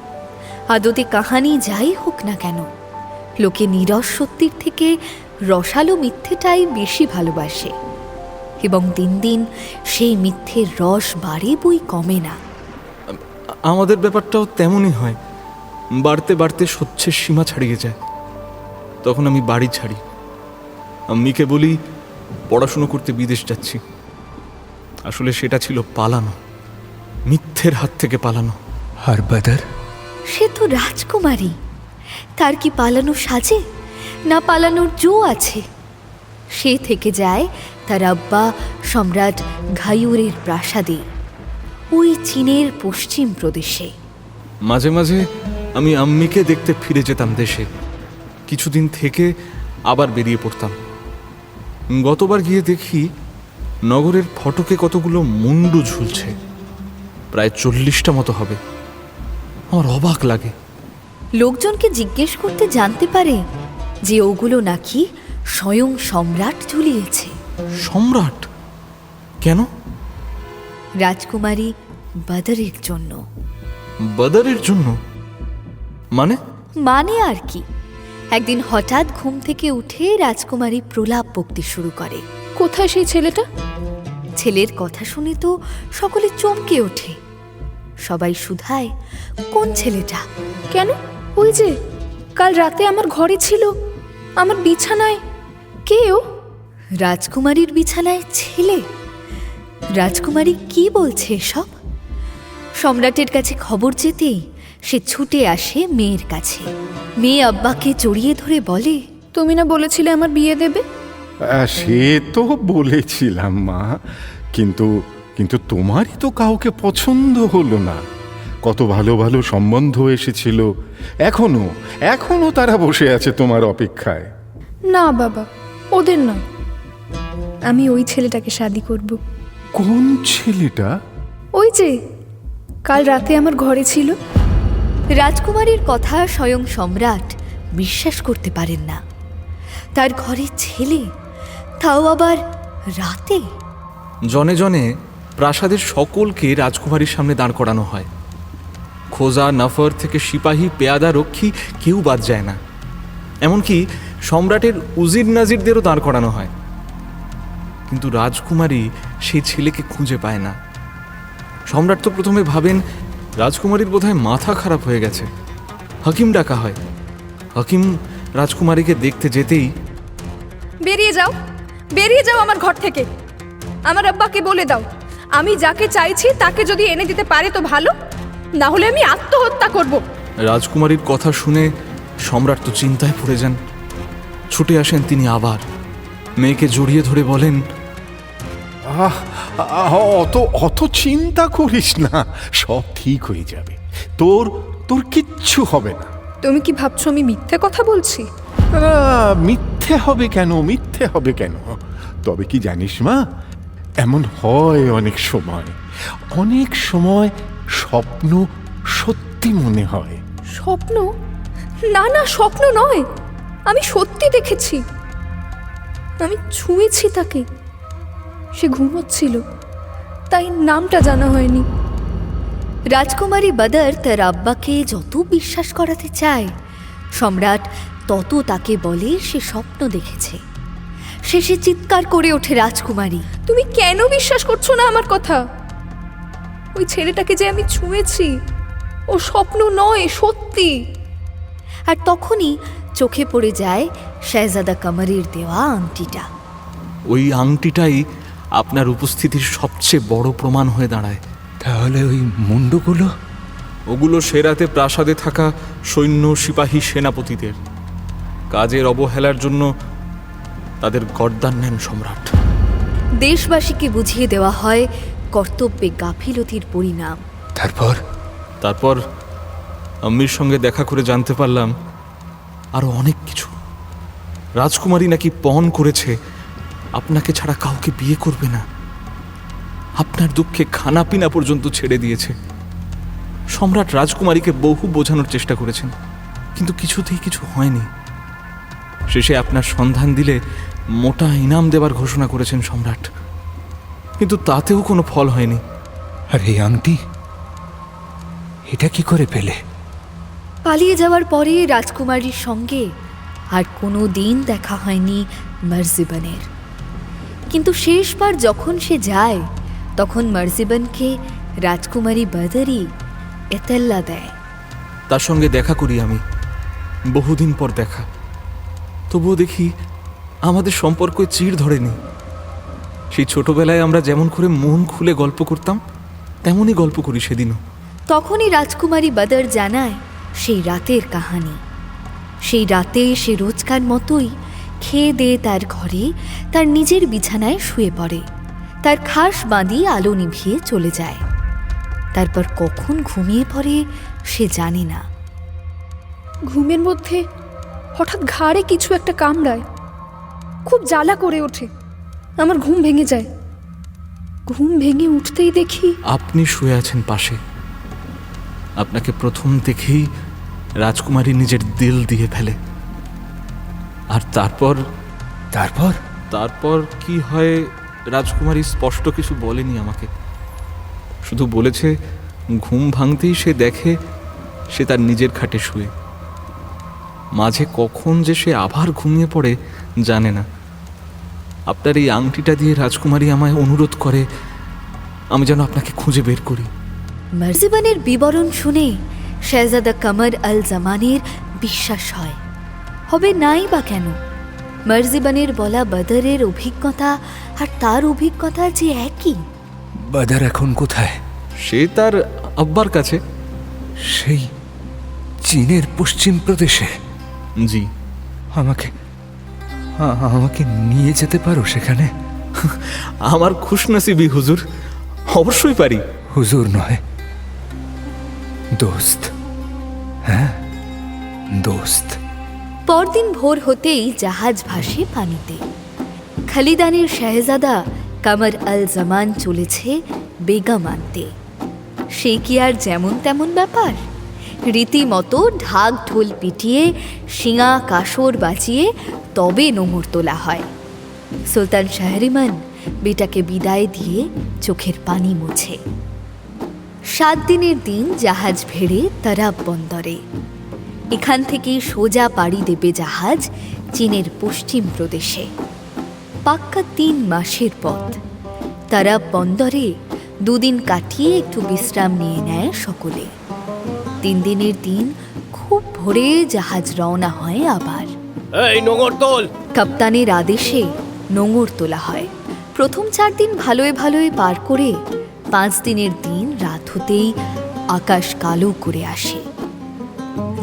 আদতে কাহানি যাই হোক না কেন, লোকে নীরস সত্যির থেকে রসালো মিথ্যেটাই বেশি ভালোবাসে, এবং দিন দিন সেই মিথ্যের রস বাড়ে বই কমে না। আমাদের ব্যাপারটাও তেমনই হয়, বাড়তে বাড়তে সহ্যের সীমা ছাড়িয়ে যায়। তখন আমি বাড়ি ছাড়ি, আম্মিকে বলি পড়াশুনো করতে বিদেশ যাচ্ছি। আসলে সেটা ছিল পালানো, মিথ্যের হাত থেকে পালানো। আর বাদর? সে তো রাজকুমারী, তার কি পালানো সাজে? না পালানোর জো আছে। সে থেকে যায় তার আব্বা সম্রাট ঘায়ুরের প্রাসাদে, ওই চীনের পশ্চিম প্রদেশে। মাঝে মাঝে আমি আম্মিকে দেখতে ফিরে যেতাম দেশে, কিছুদিন থেকে আবার বেরিয়ে পড়তাম। গতবার গিয়ে দেখি নগরের ফটকে কতগুলো মুন্ডু ঝুলছে, প্রায় 40টা মতো হবে। আমার অবাক লাগে। লোকজনকে জিজ্ঞেস করতে জানতে পারে যে ওগুলো নাকি স্বয়ং সম্রাট ঝুলিয়েছে। সম্রাট? কেন? রাজকুমারী বাদরের জন্য। বাদরের জন্য? মানে? মানে আর কি, একদিন হঠাৎ ঘুম থেকে উঠে রাজকুমারী প্রলাপ বকতে শুরু করে। কোথায় সেই ছেলেটা? ছেলের কথা শুনে তো সকলে চমকে ওঠে। সবাই শুধায়, কোন ছেলেটা? কেন? ওই যে কাল রাতে আমার ঘরে ছিল, আমার বিছানায়। কে ও? রাজকুমারীর বিছানায় ছেলে? রাজকুমারী কি বলছে এসব? সম্রাটের কাছে খবর যেতেই সে ছুটে আসে মেয়ের কাছে। মেয়ে আব্বাকে জড়িয়ে ধরে বলে, তুমি না বলেছিলে আমার বিয়ে দেবে? সে তো বলেছিলাম মা, কিন্তু কিন্তু তোমারই তো কাউকে পছন্দ হলো না। কত ভালো ভালো সম্বন্ধ এসেছিল, এখনো তারা বসে আছে তোমার অপেক্ষায়। না বাবা, ওদের নয়, আমি ওই ছেলেটাকে শাদি করব। কোন ছেলেটা? ওই যে কাল রাতে আমার ঘরে ছিল। রাজকুমারীর কথা স্বয়ং সম্রাট বিশ্বাস করতে পারেন না। তার ঘরে ছেলে, তাও আবার রাতে। জনে জনে প্রাসাদের সকলকে রাজকুমারীর সামনে দাঁড় করানো হয়। খোজা, নফর থেকে সিপাহী, পেয়াদা, রক্ষী কেউ বাদ যায় না। এমনকি সম্রাটের উজির নাজিরদেরও দাঁড় করানো হয়। কিন্তু রাজকুমারী সেই ছেলেকে খুঁজে পায় না। সম্রাট তো প্রথমে ভাবেন রাজকুমারীর বোধহয় মাথা খারাপ হয়ে গেছে। হাকিম ডাকা হয়। হাকিম রাজকুমারীকে দেখতে যেতেই, বেরিয়ে যাও, বেরিয়ে যাও আমার ঘর থেকে। আমার আব্বাকে বলে দাও, আমি যাকে চাইছি তাকে যদি এনে দিতে পারে তো ভালো, না হলে আমি আত্মহত্যা করব। রাজকুমারীর কথা শুনে সম্রাট তো চিন্তায় পড়ে যান। ছুটে আসেন তিনি আবার, মেয়েকে জড়িয়ে ধরে বলেন, অত চিন্তা করিস না, সব ঠিক হয়ে যাবে। তোর কিচ্ছু হবে না। তুমি কি ভাবছো আমি মিথ্যে কথা বলছি? মিথ্যে হবে কেন? তবে কি জানিস মা, এমন হয় অনেক সময় স্বপ্ন সত্যি মনে হয়। স্বপ্ন? না না, স্বপ্ন নয়, আমি সত্যি দেখেছি। আমি ছুঁয়েছি তাকে, সে ঘুমোচ্ছিল, তাই নামটা জানা হয়নি। রাজকুমারী বাদর তার আব্বাকে যত বিশ্বাস করাতে চায়, সম্রাট তত তাকে বলে সে স্বপ্ন দেখেছে। শেষে চিৎকার করে ওঠে রাজকুমারী, তুমি কেন বিশ্বাস করছো না আমার কথা? ওই ছেলেটাকে যে আমি ছুঁয়েছি, ও স্বপ্ন নয়, সত্যি। আর তখনই চোখে পড়ে যায় শেহজাদা কামারের দেওয়া আংটিটা। ওই আংটিটাই আপনার উপস্থিতির সবচেয়ে বড় প্রমাণ হয়ে দাঁড়ায়। তাহলে ওই মুন্ডুগুলো? ওগুলো সে রাতে প্রাসাদে থাকা সৈন্য, সিপাহী, সেনাপতিদের কাজের অবহেলার জন্য তাদের গর্দান নেন সম্রাট। দেশবাসীকে বুঝিয়ে দেওয়া হয় কর্তব্যে গাফিলতির পরিণাম। তারপর আম্মির সঙ্গে দেখা করে জানতে পারলাম আরো অনেক কিছু। রাজকুমারী নাকি পণ করেছে আপনাকে ছাড়া কাউকে বিয়ে করবে না, আপনার দুঃখে খানা পিনা পর্যন্ত ছেড়ে দিয়েছে। সম্রাট রাজকুমারীকে বহু বোঝানোর চেষ্টা করেছেন, কিন্তু কিছুতেই কিছু হয়নি। শেষে আপনার সন্ধান দিলে মোটা ইনাম দেবার ঘোষণা করেছেন সম্রাট, কিন্তু তাতেও কোনো ফল হয়নি। আর এই আংটি এটা কি করে পেলে? পালিয়ে যাওয়ার পরে রাজকুমারীর সঙ্গে আর কোনো দিন দেখা হয়নি মার্জিবানের। কিন্তু শেষবার যখন সে যায় তখন মার্জিবানকে রাজকুমারী বদরি এতেল্লা দেয়। তার সঙ্গে দেখা করি আমি, বহুদিন পর দেখা। তবুও দেখি আমাদের সম্পর্ক চিড় ধরেনি। সেই ছোটবেলায় আমরা যেমন করে মন খুলে গল্প করতাম তেমনই গল্প করি সেদিনও। তখনই রাজকুমারী বদর জানায় সেই রাতের কাহানি। সেই রাতে সে রোজকার মতোই খেয়ে দিয়ে তার ঘরে তার নিজের বিছানায় শুয়ে পড়ে, তার খাস বাঁধিয়ে আলো নিভিয়ে চলে যায়। তারপর কখন ঘুমিয়ে পড়ে সে জানে না। ঘুমের মধ্যে হঠাৎ ঘাড়ে কিছু একটা কামড়ায়, খুব জ্বালা করে ওঠে। আমার ঘুম ভেঙে যায়। ঘুম ভেঙে উঠতেই দেখি আপনি শুয়ে আছেন পাশে। আপনাকে প্রথম দেখেই রাজকুমারী নিজের দিল দিয়ে ফেলে। আর তারপর তারপর তারপর কি হয় রাজকুমারী স্পষ্ট কিছু বলেনি আমাকে, শুধু বলেছে ঘুম ভাঙতেই সে দেখে সে তার নিজের খাটে শুয়ে। মাঝে কখন যে সে আবার ঘুমিয়ে পড়ে জানে না। আপনার এই আংটিটা দিয়ে রাজকুমারী আমায় অনুরোধ করে আমি যেন আপনাকে খুঁজে বের করি। মার্জিবানের বিবরণ শুনে শেহজাদা কামার আল জামানের বিশ্বাস হয়। হবে নাই বা কেন? মার্জিবানের বলা বদরের অভিজ্ঞতা আর তার অভিজ্ঞতা যে একই। বদর এখন কোথায়? সে তার আব্বার কাছে। সেই চীনের পশ্চিম প্রদেশে? জি। আমাকে নিয়ে যেতে পারো সেখানে? আমার খুশনসিবি হুজুর, অবশ্যই পারি। হুজুর নয়, দোস্ত। হ্যাঁ, দোস্ত। পরদিন ভোর হতেই জাহাজ ভাসে পানিতে। খালিদানের শেহজাদা কামার আল জামান চলেছে বেগম আনতে। সে কি আর যেমন তেমন ব্যাপার? রীতিমতো ঢাক ঢোল পিটিয়ে শিঙা কাসর বাজিয়ে তবে নোঙর তোলা হয়। সুলতান শাহরিমান বেটাকে বিদায় দিয়ে চোখের পানি মুছে। 7 দিনের দিন জাহাজ ভেড়ে তারাব বন্দরে। এখান থেকে সোজা পাড়ি দেবে জাহাজ চীনের পশ্চিম প্রদেশে। পাক্কা 3 মাসের পথ। তারাব বন্দরে 2 দিন কাটিয়ে একটু বিশ্রাম নিয়ে নেয় সকলে। 3 দিনের দিন খুব ভোরে জাহাজ রওনা হয় আবার। এই নোঙর তোল! কাপ্তানের আদেশে নোঙর তোলা হয়। প্রথম 4 দিন ভালোয় ভালোয় পার করে 5 দিনের দিন রাত হতেই আকাশ কালো করে আসে।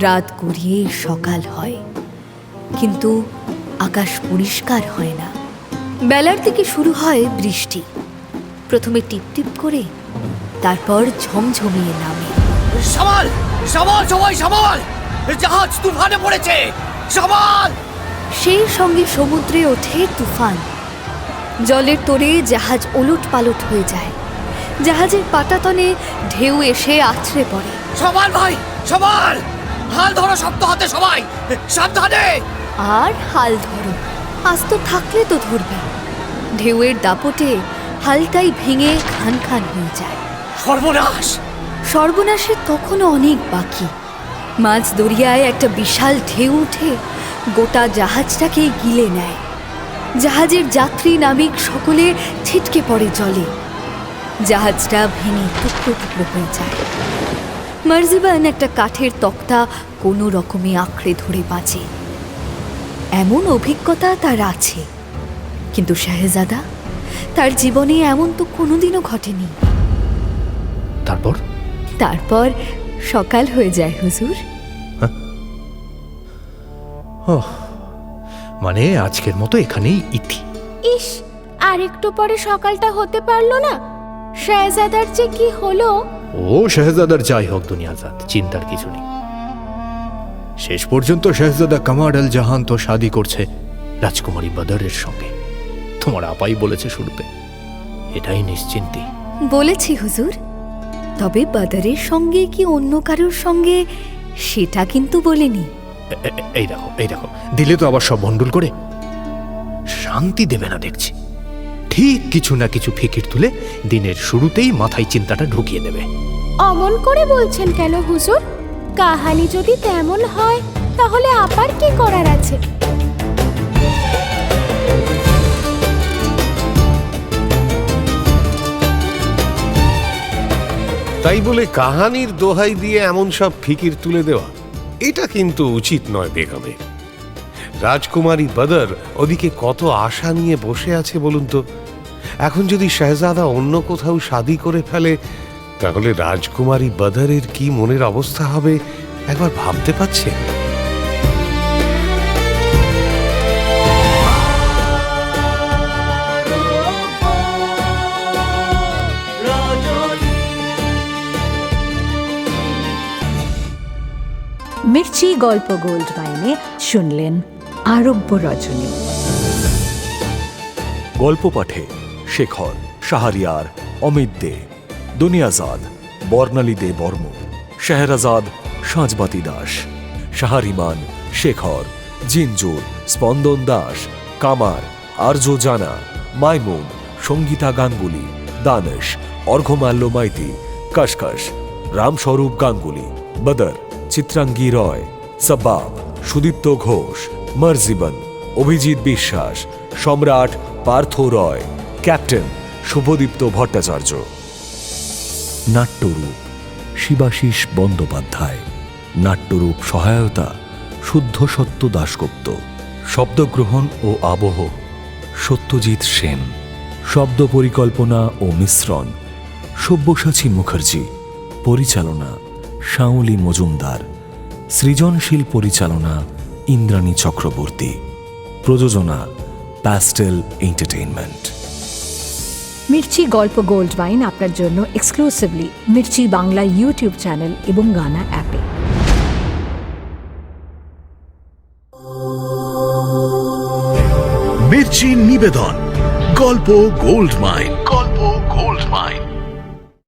রাত গড়িয়ে সকাল হয়, কিন্তু আকাশ পরিষ্কার হয় না। বেলার দিকে শুরু হয় বৃষ্টি। প্রথমে টিপটিপ করে, তারপর ঝমঝমিয়ে নামে। সামাল! সামাল সবাই সামাল! জাহাজ তুফানে পড়েছে! সামাল! সেই সঙ্গে সমুদ্রে ওঠে তুফান। জলের তোড়ে জাহাজ ওলট পালট হয়ে যায়। জাহাজের পাটাতনে ঢেউ এসে আছড়ে পড়ে। সামাল ভাই, সামাল! হাল ধরো শক্ত হাতে সবাই, সাবধানে! আর হাল ধরো, আস্ত থাকলে তো ধরবে। ঢেউয়ের দাপটে হালটাই ভেঙে খান খান হয়ে যায়। সর্বনাশ! সর্বনাশের তখনও অনেক বাকি। মাঝ দরিয়ায় একটা বিশাল ঢেউ উঠে গোটা জাহাজটাকেই গিলে নেয়। জাহাজের যাত্রী নাবিক সকলে ছিটকে পড়ে জলে। জাহাজটা ভেঙে টুকরো টুকরো হয়ে যায়। মার্জিবান একটা কাঠের তক্তা কোনো রকমে আঁকড়ে ধরে বাঁচে। এমন অভিজ্ঞতা তার আছে, কিন্তু শাহজাদা তার জীবনে এমন তো কোনোদিনও ঘটেনি। তারপর সকাল হয়ে যায় হুজুর। মানে আজকের মতো এখানেই ইতি। ইস, আর একটু পরে সকালটা হতে পারলো না। শাহজাদার যে কি হলো। ও শাহজাদার যাই হোক দুনিয়াজাত, চিন্তার কিছু নেই। শেষ পর্যন্ত শাহজাদা কামার আল জাহান তো শাদি করছে রাজকুমারী বদরের সঙ্গে। তোমার আপাই বলেছে শুরুতে, এটাই নিশ্চিন্তি। বলেছি হুজুর, তবে বদরের সঙ্গে কি অন্য কারোর সঙ্গে সেটা কিন্তু বলিনি। এই দেখো দিলে তো আবার সব ভণ্ডুল করে। শান্তি দেবে না দেখছি। ঠিক কিছু না কিছু ফিকির তুলে দিনের শুরুতেই মাথায় চিন্তাটা ঢুকিয়ে দেবে। অমন করে বলছেন কেন হুজুর? কাহানি যদি তেমন হয় তাহলে আবার কি করার আছে? তাই বলে কাহানির দোহাই দিয়ে এমন সব ফিকির তুলে দেওয়া, এটা কিন্তু উচিত নয় বেগমের। রাজকুমারী বদর ওদিকে কত আশা নিয়ে বসে আছে বলুন তো। এখন যদি শাহজাদা অন্য কোথাও শাদি করে ফেলে, তাহলে রাজকুমারী বদরের কি মনের অবস্থা হবে একবার ভাবতে পারছে? মির্চি গল্প গোল্ড মাইনে শুনলেন আরব্য রজনী। গল্প পাঠে শেখর, শাহরিয়ার, অমিত দে, দুনিয়াজাদ, বর্ণালী দে বর্ম, শেহরাজাদ, সাঁজবাতি দাস, শাহরিমান, শেখর, জিঞ্জুর, স্পন্দন দাস, কামার, আর্য জানা, মাইমুন, সঙ্গীতা গাঙ্গুলি, দানেশ, অর্ঘ্যমাল্য মাইতি, কশকশ, রামস্বরূপ গাঙ্গুলি, বদর, চিত্রাঙ্গী রয়, সবাব, সুদীপ্ত ঘোষ, মরজিবন, অভিজিৎ বিশ্বাস, সম্রাট পার্থ রয়, ক্যাপ্টেন শুভদীপ্ত ভট্টাচার্য। নাট্যরূপ শিবাশিস বন্দ্যোপাধ্যায়, নাট্যরূপ সহায়তা শুদ্ধ সত্য দাশগুপ্ত, শব্দগ্রহণ ও আবহ সত্যজিৎ সেন, শব্দ পরিকল্পনা ও মিশ্রণ সব্যসাচী মুখার্জি, পরিচালনা শাওলি মজুমদার, সৃজনশীল পরিচালনা ইন্দ্রাণী চক্রবর্তী, প্রযোজনা প্যাস্টেল এন্টারটেইনমেন্ট। মির্চি গল্প গোল্ড মাইন আপনার জন্য exclusively Mirchi Bangla YouTube channel এবং গানা অ্যাপে। মির্চি নিবেদন গল্প গোল্ড মাইন।